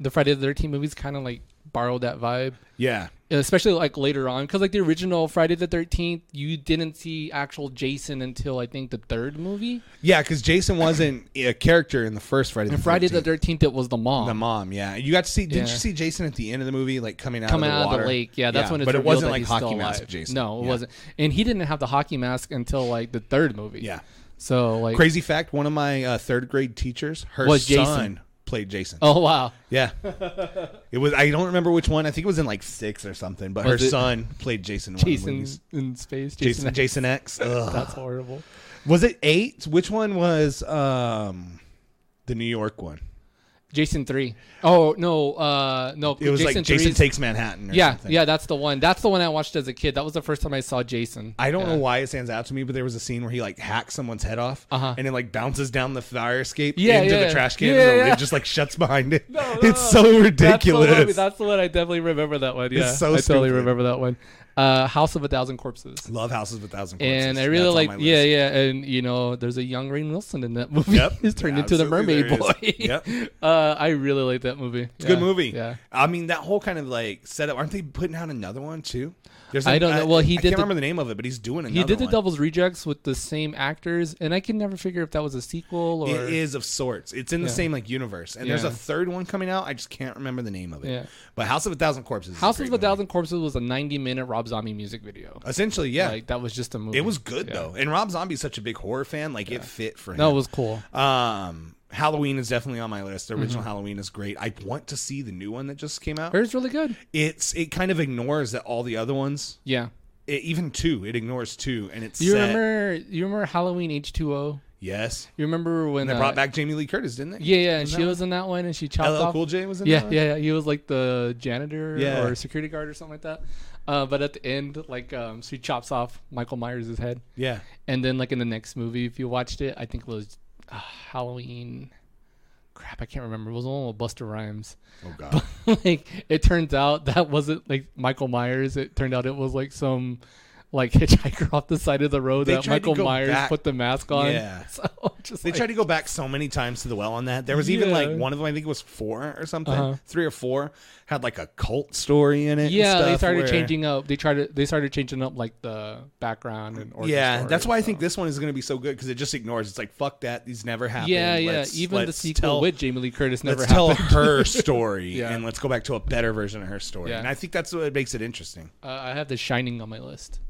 the Friday the 13th movies kind of, like, borrowed that vibe. Yeah. Especially like later on, because like the original Friday the 13th, you didn't see actual Jason until I think the third movie. Yeah, because Jason wasn't a character in the first Friday. And Friday the 13th, it was the mom. The mom, yeah. You got to see. Didn't you see Jason at the end of the movie, like coming out of the lake? Yeah, that's when it's. But it wasn't like hockey mask Jason. No, it wasn't. And he didn't have the hockey mask until like the third movie. Yeah. So like crazy fact: one of my third grade teachers, her was son. Jason. Played Jason. Oh wow! Yeah, it was. I don't remember which one. I think it was in like 6 or something. But her son played Jason. Jason in space. Jason X. Ugh. That's horrible. Was it 8? Which one was the New York one? Jason 3. Oh no, no. It was Jason like Jason Takes Manhattan. Or something. Yeah, that's the one. That's the one I watched as a kid. That was the first time I saw Jason. I don't know why it stands out to me, but there was a scene where he like hacks someone's head off, and it like bounces down the fire escape into the trash can, and it just like shuts behind it. It's so ridiculous. That's the one I definitely remember that one. Yeah, it's so I totally remember that one. House of a Thousand Corpses. Love Houses of a Thousand Corpses. And I really like, and you know, there's a young Rainn Wilson in that movie. Yep. He's turned into the Mermaid Boy. Yep. I really like that movie. It's a good movie. Yeah. I mean, that whole kind of like setup. Aren't they putting out another one too? I don't know. Well, I can't remember the name of it, but he's doing another one. He did the Devil's Rejects with the same actors, and I can never figure if that was a sequel or... It is of sorts. It's in the same like universe. And there's a third one coming out. I just can't remember the name of it. Yeah. But House of a Thousand Corpses House of a Thousand Corpses was a 90-minute Rob Zombie music video. Essentially, yeah. Like, that was just a movie. It was good, though. And Rob Zombie's such a big horror fan. Like, it fit for him. No, it was cool. Halloween is definitely on my list. The original Halloween is great. I want to see the new one that just came out. It's really good. It kind of ignores that all the other ones. Yeah. Even 2, it ignores 2, and it's. You remember Halloween H2O? Yes. You remember when they brought back Jamie Lee Curtis, didn't they? Yeah, and she was in that one, and she chopped off. LL Cool J was in that one? Yeah. He was like the janitor or security guard or something like that. But at the end, like, she chops off Michael Myers' head. Yeah. And then, like, in the next movie, if you watched it, I think it was Halloween. Crap, I can't remember. It was one with Busta Rhymes. Oh God! But, like, it turns out that wasn't like Michael Myers. It turned out it was like some like hitchhiker off the side of the road that Michael Myers put the mask on. Yeah. So they tried to go back so many times to the well on that. There was even like one of them, I think it was 4 or something, 3 or 4, had like a cult story in it. Yeah, they started changing up. They started changing up like the background and that's why I think this one is going to be so good because it just ignores. It's like fuck that. These never happened. Yeah, even the sequel with Jamie Lee Curtis never happened. Let's tell her story and let's go back to a better version of her story. Yeah. And I think that's what makes it interesting. I have The Shining on my list.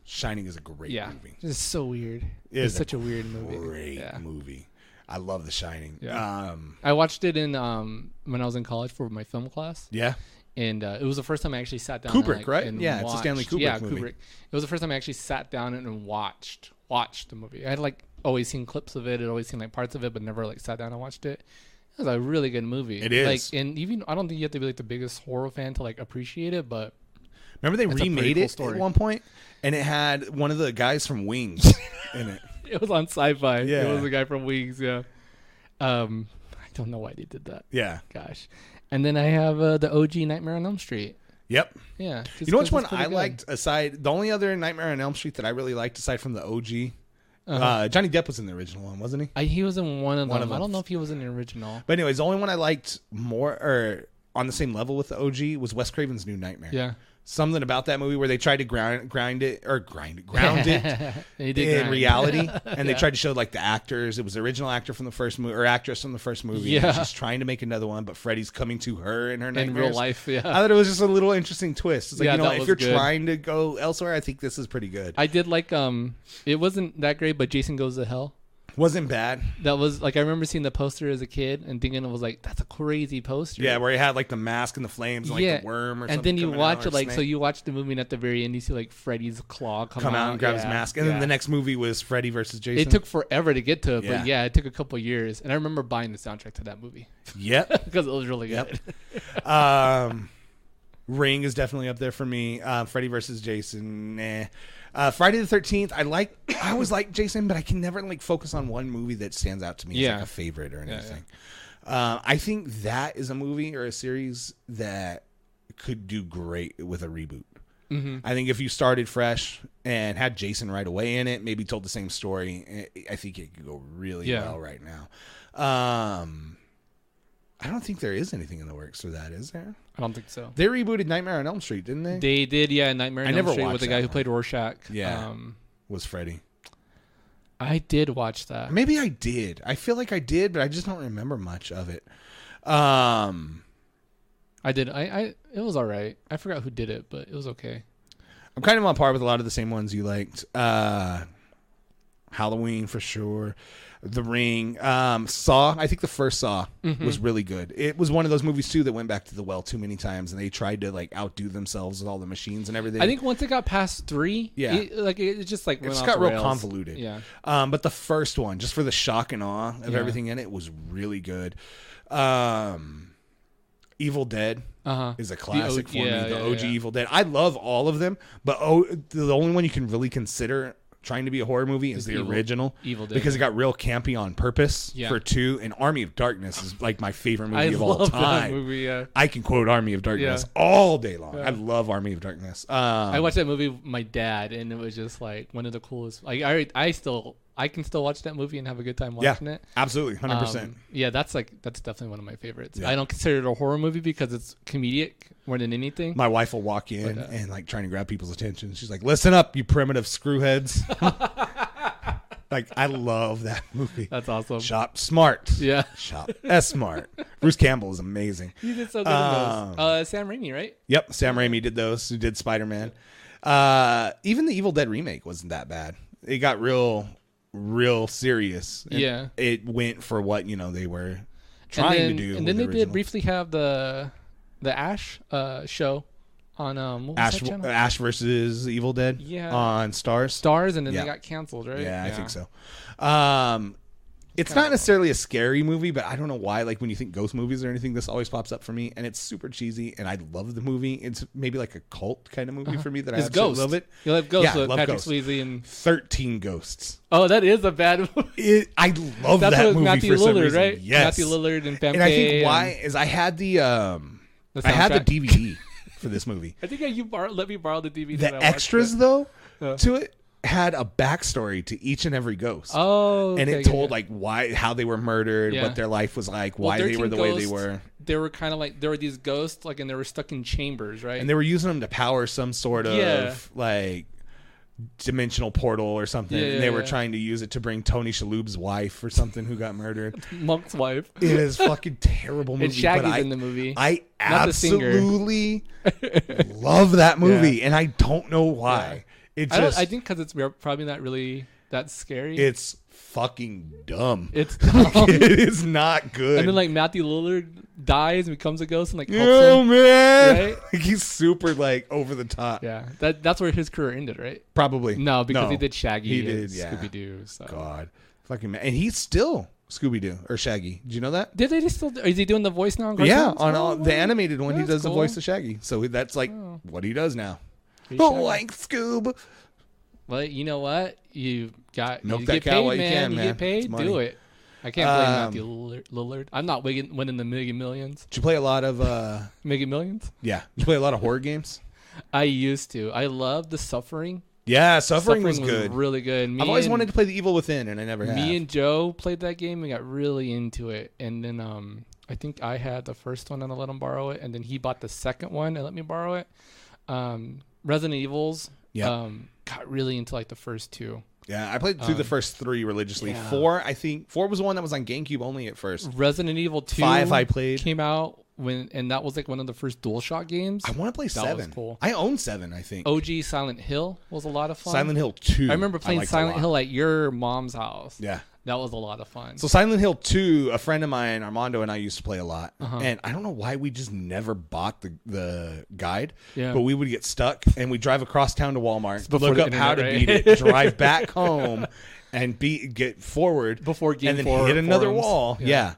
Shining is a great movie. It's so weird. It's such a weird movie. Great movie. I love The Shining. Yeah. I watched it in when I was in college for my film class. Yeah. And it was the first time I actually sat down. Kubrick, and, right? And yeah, it's a Stanley Kubrick movie. Kubrick. It was the first time I actually sat down and watched the movie. I had like always seen clips of it. I'd always seen like parts of it, but never like sat down and watched it. It was a really good movie. It is. Like, and even I don't think you have to be like the biggest horror fan to like appreciate it, but. Remember they remade it at one point, and it had one of the guys from Wings in it. It was on Sci-Fi. Yeah, it was the guy from Wings. Yeah. I don't know why they did that. Yeah. Gosh. And then I have the OG Nightmare on Elm Street. Yep. Yeah. You know which one I liked aside? The only other Nightmare on Elm Street that I really liked aside from the OG. Johnny Depp was in the original one, wasn't he? He was in one of them. I don't know if he was in the original. But anyways, the only one I liked more or on the same level with the OG was Wes Craven's New Nightmare. Yeah. something about that movie where they tried to ground it in reality, and they tried to show like the actors. It was the original actor from the first movie or actress from the first movie. Yeah, and she's trying to make another one, but Freddy's coming to her in her nightmares. In real life. Yeah, I thought it was just a little interesting twist. It's like, you know, if you're good. trying to go elsewhere, I think this is pretty good. I did like it wasn't that great, but Jason Goes to Hell. Wasn't bad. That was like, I remember seeing the poster as a kid and thinking it was like, that's a crazy poster. Yeah, where he had like the mask and the flames, and, like the worm or something. And then you watch it like, snake. so you watch the movie and at the very end you see like Freddy's claw come out and grab his mask. And then the next movie was Freddy versus Jason. It took forever to get to it, but it took a couple years. And I remember buying the soundtrack to that movie. Yep. Because it was really good. Ring is definitely up there for me. Freddy versus Jason, Friday the 13th, I always like Jason, but I can never like focus on one movie that stands out to me as like a favorite or anything. I think that is a movie or a series that could do great with a reboot. Mm-hmm. I think if you started fresh and had Jason right away in it, maybe told the same story, I think it could go really well right now. I don't think there is anything in the works for that, is there? I don't think so. They rebooted Nightmare on Elm Street, didn't they? They did, Nightmare on Elm Street with the guy who played Rorschach. Yeah, was Freddy. I did watch that. Maybe I did. I feel like I did, but I just don't remember much of it. I did. It was all right. I forgot who did it, but it was okay. I'm kind of on par with a lot of the same ones you liked. Halloween for sure. The Ring, Saw. I think the first Saw was really good. It was one of those movies too that went back to the well too many times, and they tried to like outdo themselves with all the machines and everything. I think once it got past 3, it just like it just got real convoluted. Yeah. But the first one, just for the shock and awe of everything in it, was really good. Evil Dead is a classic for me. The OG Evil Dead. I love all of them, but the only one you can really consider trying to be a horror movie is the original Evil Dead, because it got real campy on purpose for 2, and Army of Darkness is like my favorite movie of all time. That movie, I can quote Army of Darkness all day long. I love Army of Darkness. I watched that movie with my dad, and it was just like one of the coolest. Like I can still watch that movie and have a good time watching it. Absolutely, 100%. That's definitely one of my favorites. I don't consider it a horror movie because it's comedic more than anything. My wife will walk in and like trying to grab people's attention. She's like, "Listen up, you primitive screwheads!" Like, I love that movie. That's awesome. Shop smart. Yeah. Shop smart. Bruce Campbell is amazing. He did so good in those. Sam Raimi, right? Yep, Sam Raimi did those. Who did Spider-Man? Even the Evil Dead remake wasn't that bad. It got real serious. And it went for what they were trying to do. And then they did briefly have the Ash show on Ash versus Evil Dead on Stars, and then they got canceled, right? I think so. It's not necessarily a scary movie, but I don't know why. Like when you think ghost movies or anything, this always pops up for me, and it's super cheesy. And I love the movie. It's maybe like a cult kind of movie for me that I absolutely love it. You love Ghosts with Patrick Swayze and 13 Ghosts. Oh, that is a bad movie. I love that movie Matthew for some Lillard, reason. right? Yes, Matthew Lillard and Famke. And I think why is I had the DVD for this movie. I think you let me borrow the DVD. The extras though to it had a backstory to each and every ghost. Oh, and it told like how they were murdered, what their life was like, why they were the way they were. They were kind of like, there were these ghosts like, and they were stuck in chambers, right? And they were using them to power some sort of like dimensional portal or something. And they were trying to use it to bring Tony Shalhoub's wife or something who got murdered. Monk's wife. It is fucking terrible movie. And Shaggy's in the movie. I absolutely love that movie, and I don't know why. I think because it's probably not really that scary. It's fucking dumb. It's dumb. It is not good. And then like Matthew Lillard dies and becomes a ghost and like helps him. Man, right? Like, he's super like over the top. Yeah, that's where his career ended, right? Probably. No, because he did Shaggy. He did. Scooby Doo. So. God, fucking man, and he's still Scooby Doo or Shaggy. Did you know that? Did they still? Is he doing the voice now? On the animated one, he does the voice of Shaggy. So that's like what he does now. Like Scoob. Well, you know what? You get that paid, cow while you man. can, you man. get paid, do it. I can't blame Matthew Lillard. I'm not winning the Mega Millions. Did you play a lot of Mega Millions? Yeah. Did you play a lot of horror games? I used to. I love The Suffering. Yeah, Suffering was good. Really good. I've always wanted to play The Evil Within, and I never have. Me and Joe played that game and got really into it. And then I think I had the first one and I let him borrow it, and then he bought the second one and let me borrow it. Resident Evils. Yeah. Got really into like the first 2. Yeah, I played through the first 3 religiously. Yeah. 4, I think. 4 was the one that was on GameCube only at first. Resident Evil 2 5 I played. Came out and that was like one of the first DualShock games. I want to play 7. That was cool. I own 7, I think. OG Silent Hill was a lot of fun. Silent Hill 2. I remember playing Silent Hill at your mom's house. Yeah. That was a lot of fun. So Silent Hill 2, a friend of mine, Armando, and I used to play a lot. Uh-huh. And I don't know why we just never bought the guide. Yeah. But we would get stuck, and we'd drive across town to Walmart, before look the up how to internet, beat right? it, drive back home, and get forward. Before Game and then 4 hit another forums. wall. Yeah. Yeah.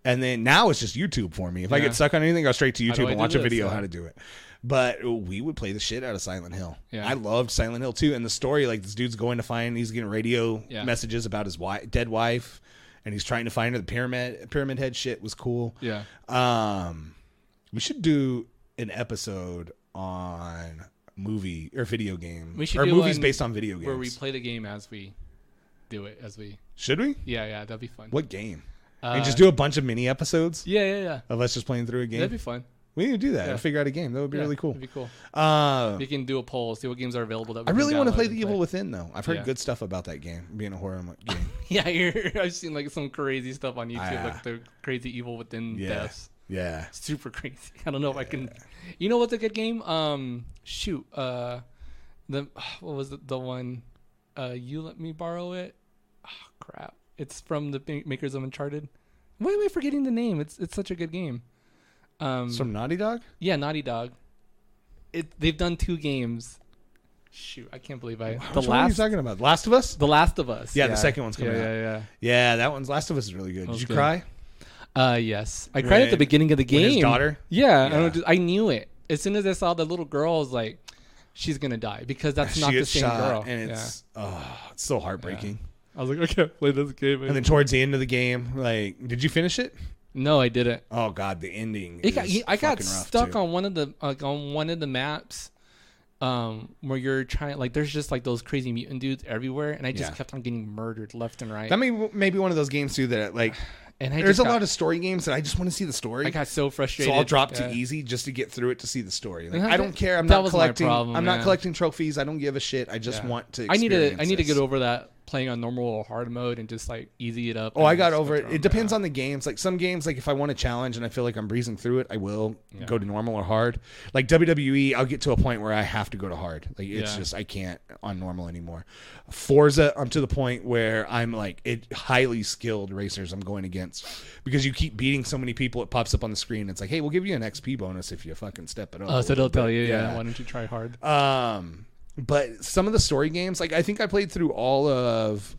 And then now it's just YouTube for me. If I Yeah. get stuck on anything, I go straight to How do YouTube I and do watch a this? video Yeah. how to do it. But we would play the shit out of Silent Hill. Yeah. I loved Silent Hill 2. And the story, like this dude's going to find, he's getting radio Yeah. messages about his dead wife. And he's trying to find her. The pyramid head shit was cool. Yeah. We should do an episode on movie or video game. We should or do movies one based on video games. where we play the game as we do it. Should we? Yeah, that'd be fun. What game? And just do a bunch of mini episodes Yeah. of us just playing through a game. That'd be fun. We need to do that. Yeah. And figure out a game. That would be really cool. That'd be cool. Uh, We can do a poll, see what games are available. That we I really can want to download play and The Evil Within, though. I've heard Yeah. good stuff about that game, being a horror game. Yeah, I've seen like some crazy stuff on YouTube, Yeah. like the crazy Evil Within Yeah. deaths. Yeah. Super crazy. I don't know if I can. You know what's a good game? What was the one? You Let Me Borrow It. Oh, crap! It's from the makers of Uncharted. Why am I forgetting the name? It's such a good game. It's from Naughty Dog? Yeah, Naughty Dog. They've done 2 games. Shoot, I can't believe Which one are you talking about? Last of Us? The Last of Us. Yeah, the second one's coming out. Yeah. Yeah, that one's Last of Us is really good. Did you good. cry? Yes. I cried at the beginning of the game. When his daughter? Yeah. Yeah. I knew it. As soon as I saw the little girl, I was like, she's going to die because that's not She the gets same shot, girl. and it's so heartbreaking. I was like, I can't play this game. And then towards the end of the game, like, did you finish it? No, I didn't. Oh God, the ending. I got stuck too. on one of the maps where you're trying, like, there's just like those crazy mutant dudes everywhere, and I just kept on getting murdered left and right. That may be one of those games too that like. And there's a lot of story games that I just want to see the story. I got so frustrated. So I'll drop to easy just to get through it to see the story. Like, Uh-huh. I don't care. I'm That not was my collecting. problem, I'm not man. collecting trophies. I don't give a shit. I just want to. I need to experience get over that playing on normal or hard mode and just like easy it up. Oh, I got over it. It depends on the games. Like some games, like if I want a challenge and I feel like I'm breezing through it, I will go to normal or hard. Like WWE, I'll get to a point where I have to go to hard. Like it's just I can't on normal anymore. Forza, I'm to the point where I'm like highly skilled racers I'm going against because you keep beating so many people. It pops up on the screen. It's like, hey, we'll give you an XP bonus if you fucking step it up. Oh, so they'll tell you, why don't you try hard? But some of the story games, like I think I played through all of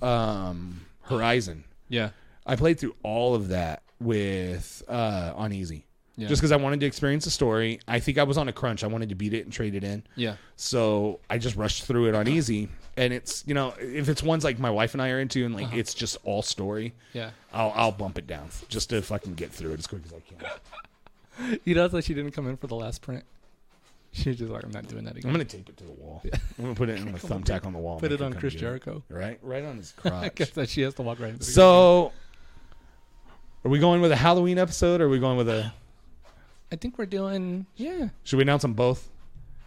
Horizon. Yeah. I played through all of that with on easy. Yeah. Just because I wanted to experience the story. I think I was on a crunch. I wanted to beat it and trade it in. Yeah. So I just rushed through it on easy. And it's, if it's ones like my wife and I are into and like it's just all story, I'll bump it down just to fucking get through it as quick as I can. You know, like she didn't come in for the last print. She was just like, I'm not doing that again. I'm going to tape it to the wall. I'm going to put it in a thumbtack on the wall. Put it Make on come Chris get it. Jericho. Right on his I crotch. guess that she has to walk right into the So, are we going with a Halloween episode or are we going with a... I think we're doing, Should we announce them both?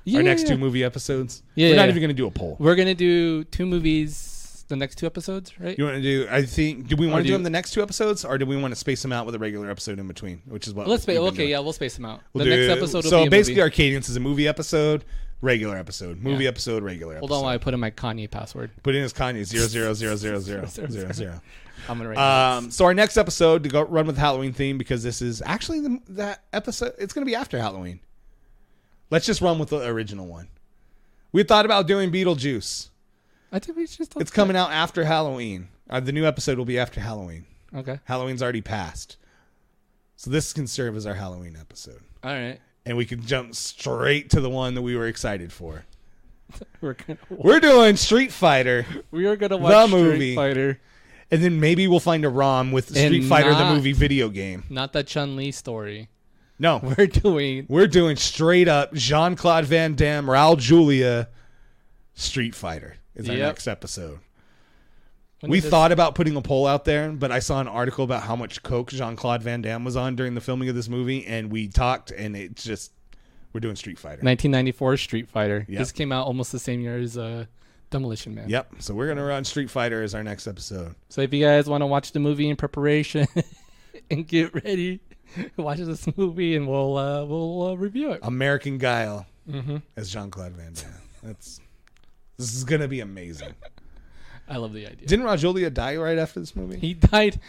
Yeah, Our next 2 movie episodes? Yeah, We're not yeah. even going to do a poll. We're going to do 2 movies, the next 2 episodes, right? You want to do, I think, do we want to do do you- them the next 2 episodes or do we want to space them out with a regular episode in between, which is what Let's space. we've been Okay, doing. yeah, we'll space them out. We'll The do- next episode will so be a basically movie. our cadence is a movie episode, regular episode, movie episode, regular episode. Hold on while I put in my Kanye password. Put in as Kanye 0000000. I'm going to write So our next episode to go run with Halloween theme because this is actually that episode. It's going to be after Halloween. Let's just run with the original one. We thought about doing Beetlejuice. I think we should. It's coming out after Halloween. The new episode will be after Halloween. Okay. Halloween's already passed. So this can serve as our Halloween episode. All right. And we can jump straight to the one that we were excited for. We're doing Street Fighter. We are gonna watch the movie. Street Fighter, And then maybe we'll find a ROM with Street And Fighter the not- movie video game. not the Chun-Li story. No. We're doing straight up Jean-Claude Van Damme, Raul Julia, Street Fighter is our next episode. We thought about putting a poll out there, but I saw an article about how much coke Jean-Claude Van Damme was on during the filming of this movie, and we talked, and it just We're doing Street Fighter. 1994 Street Fighter. Yep. This came out almost the same year as Demolition Man. Yep. So we're gonna run Street Fighter as our next episode. So if you guys want to watch the movie in preparation and get ready, watch this movie and we'll review it. American Guile as Jean-Claude Van Damme. This is gonna be amazing. I love the idea. Didn't Rajolia die right after this movie? He died.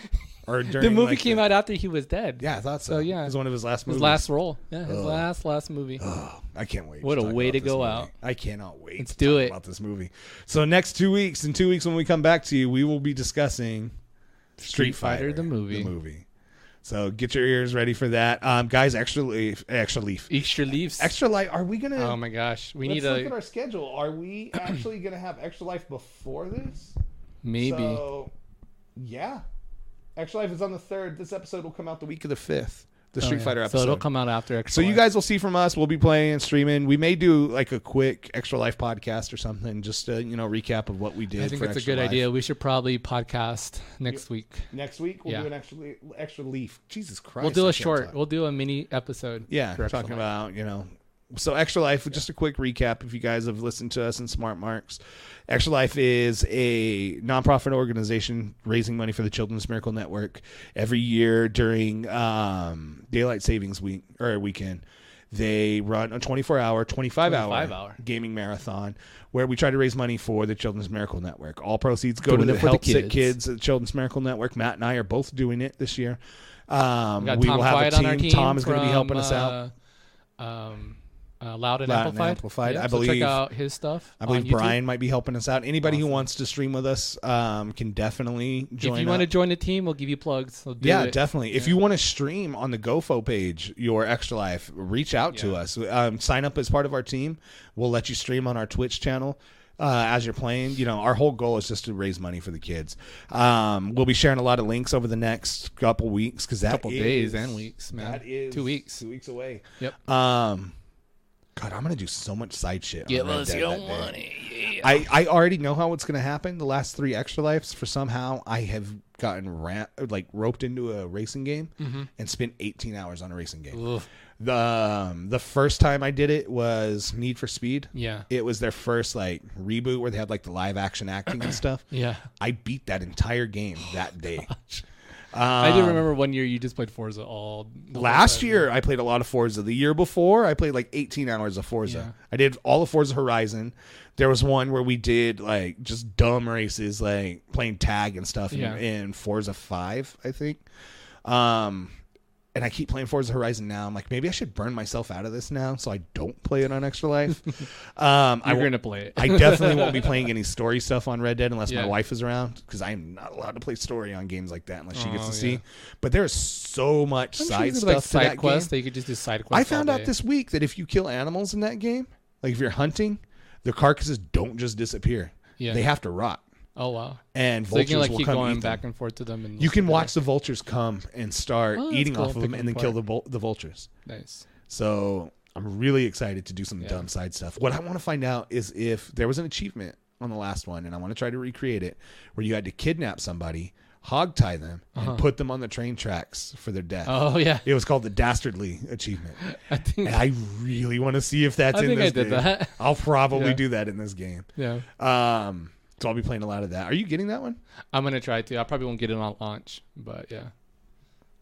Or during, the movie came out after he was dead. Yeah, I thought so. Yeah, it was one of his last movies. His last role. Yeah, his last movie. Oh, I can't wait. What a way to go out. I cannot wait. Let's to do talk it about this movie. So next 2 weeks, in 2 weeks when we come back to you, we will be discussing Street Fighter the movie. So get your ears ready for that, guys. Extra leaf. Extra life. Are we gonna? Oh my gosh, let's look at our schedule. Are we actually gonna have Extra Life before this? Maybe. So, yeah. Extra Life is on the 3rd. This episode will come out the week of the 5th. The Street Fighter episode. So it'll come out after Extra So Life. you guys will see from us. We'll be playing and streaming. We may do like a quick Extra Life podcast or something, just to, recap of what we did. I think for it's a Extra good Life. idea. We should probably podcast next week. Next week we'll do an extra leaf. Jesus Christ. We'll do a short. We'll do a mini episode. Yeah, talking about So Extra Life, just a quick recap if you guys have listened to us in Smart Marks. Extra Life is a nonprofit organization raising money for the Children's Miracle Network. Every year during Daylight Savings Week or weekend, they run a 24-hour, 25-hour gaming marathon where we try to raise money for the Children's Miracle Network. All proceeds go to the help sick kids at the Children's Miracle Network. Matt and I are both doing it this year. We will have a team. On our team. Tom is going to be helping us out. Loud and Amplified. I so believe. Check out his stuff. I believe Brian might be helping us out. Anybody who wants to stream with us can definitely join. If you want to join the team, we'll give you plugs. So definitely. If you want to stream on the GoFo page, your Extra Life, reach out to us. Sign up as part of our team. We'll let you stream on our Twitch channel. As you're playing, our whole goal is just to raise money for the kids. We'll be sharing a lot of links over the next couple weeks because days and weeks, man. That is 2 weeks. 2 weeks away. Yep. God, I'm gonna do so much side shit. Give us your money. Yeah. I already know how it's gonna happen. The last 3 Extra Lives, for somehow I have gotten roped into a racing game and spent 18 hours on a racing game. Oof. The first time I did it was Need for Speed. Yeah. It was their first reboot where they had the live action acting and stuff. Yeah. I beat that entire game that day. I do remember one year you just played Forza all. Last year I played a lot of Forza. The year before I played 18 hours of Forza. Yeah. I did all of Forza Horizon. There was one where we did just dumb races, playing tag and stuff in Forza 5, I think. And I keep playing Forza Horizon now. I'm maybe I should burn myself out of this now so I don't play it on Extra Life. You're going to play it. I definitely won't be playing any story stuff on Red Dead unless my wife is around, because I am not allowed to play story on games like that unless she gets to see. But there's so much side stuff to that quests game. That you could just do side quests. I found out this week that if you kill animals in that game, if you're hunting, the carcasses don't just disappear. Yeah. They have to rot. Oh wow! And so vultures you can will keep come going eat back them. and forth to them. And you can watch the vultures come and start eating cool. off of them, and then kill the vultures. Nice. So I'm really excited to do some dumb side stuff. What I want to find out is if there was an achievement on the last one, and I want to try to recreate it, where you had to kidnap somebody, hog tie them, and put them on the train tracks for their death. Oh yeah. It was called the Dastardly achievement. I really want to see if that's in this game. That. I'll probably do that in this game. Yeah. So I'll be playing a lot of that. Are you getting that one? I'm gonna try to. I probably won't get it on launch, but yeah,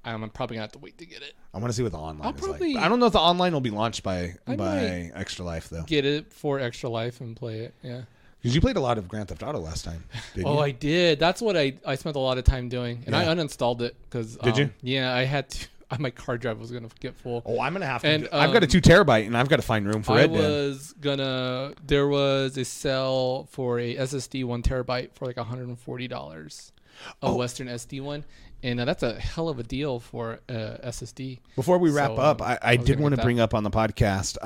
I'm probably gonna have to wait to get it. I want to see what the online is like. I don't know if the online will be launched by Extra Life though. Get it for Extra Life and play it. Yeah. Because you played a lot of Grand Theft Auto last time. Didn't you? I did. That's what I spent a lot of time doing, and I uninstalled it because. Did you? Yeah, I had to. My hard drive was gonna get full. Oh, I'm gonna have to. And, I've got a 2 terabyte, and I've got to find room for Red Dead. There was a sale for a SSD 1 terabyte for $140. A Western SD one. And that's a hell of a deal for SSD. Before we wrap up, I did want to bring up on the podcast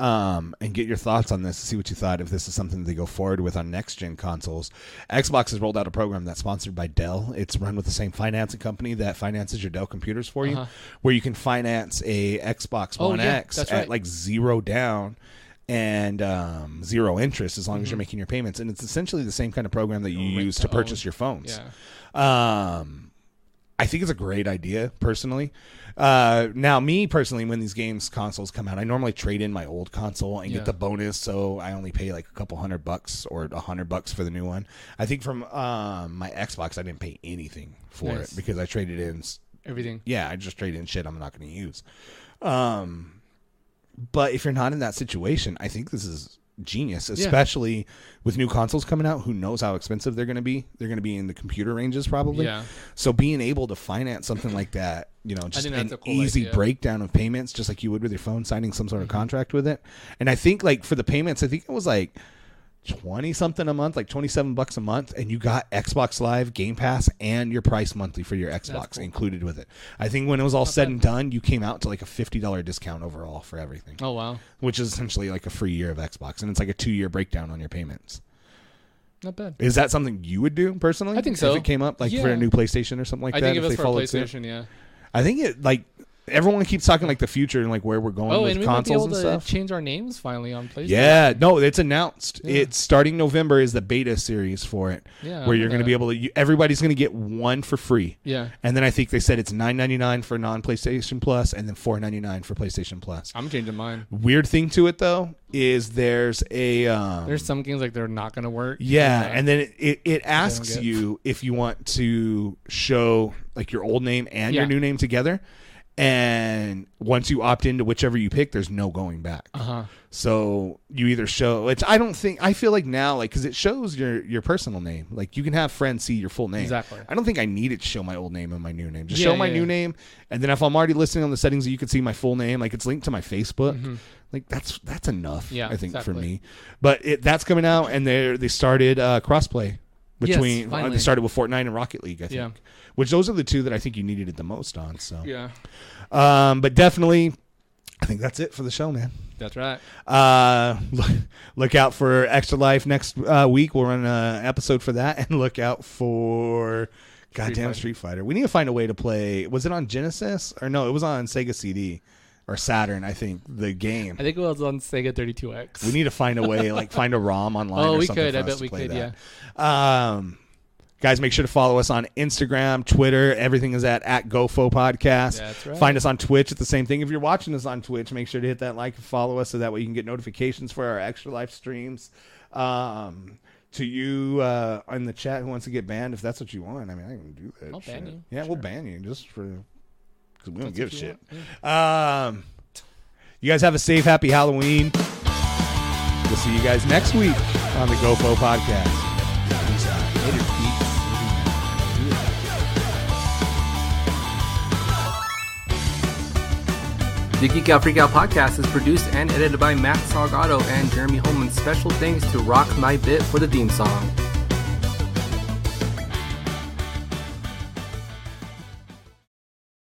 and get your thoughts on this, see what you thought, if this is something they go forward with on next-gen consoles. Xbox has rolled out a program that's sponsored by Dell. It's run with the same financing company that finances your Dell computers for you, where you can finance a Xbox One X at zero down and 0 interest as long as you're making your payments. And it's essentially the same kind of program that you use to purchase your phones. Yeah. I think it's a great idea, personally. Now, me personally, when these consoles come out, I normally trade in my old console and get the bonus, so I only pay like a couple $100 or $100 for the new one. I think from my Xbox, I didn't pay anything for it because I traded in everything. Yeah, I just traded in shit I'm not going to use. But if you're not in that situation, I think this is genius, especially with new consoles coming out. Who knows how expensive they're going to be? They're going to be in the computer ranges probably. Yeah. So being able to finance something like that, just an cool easy breakdown of payments, just like you would with your phone, signing some sort of contract with it. And I think like for the payments, I think it was like 20 something a month, like $27 a month, and you got Xbox Live, Game Pass, and your price monthly for your Xbox included with it. I think when it was all said and done, you came out to like a $50 discount overall for everything. Oh wow. Which is essentially like a free year of Xbox, and it's like a 2-year breakdown on your payments. Not bad. Is that something you would do personally? I think so. If it came up like for a new PlayStation or something like that. I think if they it's for PlayStation, yeah. I think it like everyone keeps talking like the future and like where we're going with and consoles and stuff. might be able to change our names finally on PlayStation. Yeah, no, it's announced. Yeah. It's starting November is the beta series for it. Yeah, where you're going to be able to. Everybody's going to get one for free. Yeah, and then I think they said it's $9.99 for non-PlayStation Plus, and then $4.99 for PlayStation Plus. I'm changing mine. Weird thing to it though is there's some games like they're not going to work. Yeah, and then it asks you if you want to show like your old name and your new name together. And once you opt into whichever you pick, there's no going back. So you either show it. I feel like now, like, because it shows your personal name. Like, you can have friends see your full name. Exactly. I don't think I need it to show my old name and my new name. Just show my new name, and then if I'm already listening on the settings, you can see my full name. Like, it's linked to my Facebook. Mm-hmm. Like that's enough. Yeah, I think for me. But that's coming out, and they started crossplay between. They started with Fortnite and Rocket League. I think. Yeah. Which those are the two that I think you needed it the most on. So yeah, but definitely, I think that's it for the show, man. That's right. Look out for Extra Life next week. We'll run an episode for that, and look out for Street Fighter. We need to find a way to play. Was it on Genesis or no? It was on Sega CD or Saturn. I think the game. I think it was on Sega 32X. We need to find a way, like find a ROM online. Oh, or we something could. For I us bet to we play could. that. Yeah. Guys, make sure to follow us on Instagram, Twitter. Everything is at GOFO Podcast. That's right. Find us on Twitch. It's the same thing. If you're watching us on Twitch, make sure to hit that like and follow us so that way you can get notifications for our Extra Life streams. To you in the chat who wants to get banned, if that's what you want. I mean, I can do that. I'll ban you. Yeah, we'll ban you just for because we don't give a shit. Yeah. You guys have a safe, happy Halloween. We'll see you guys next week on the GOFO Podcast. Peace out. Later, peeps. The Geek Out Freak Out Podcast is produced and edited by Matt Salgado and Jeremy Holman. Special thanks to Rock My Bit for the theme song.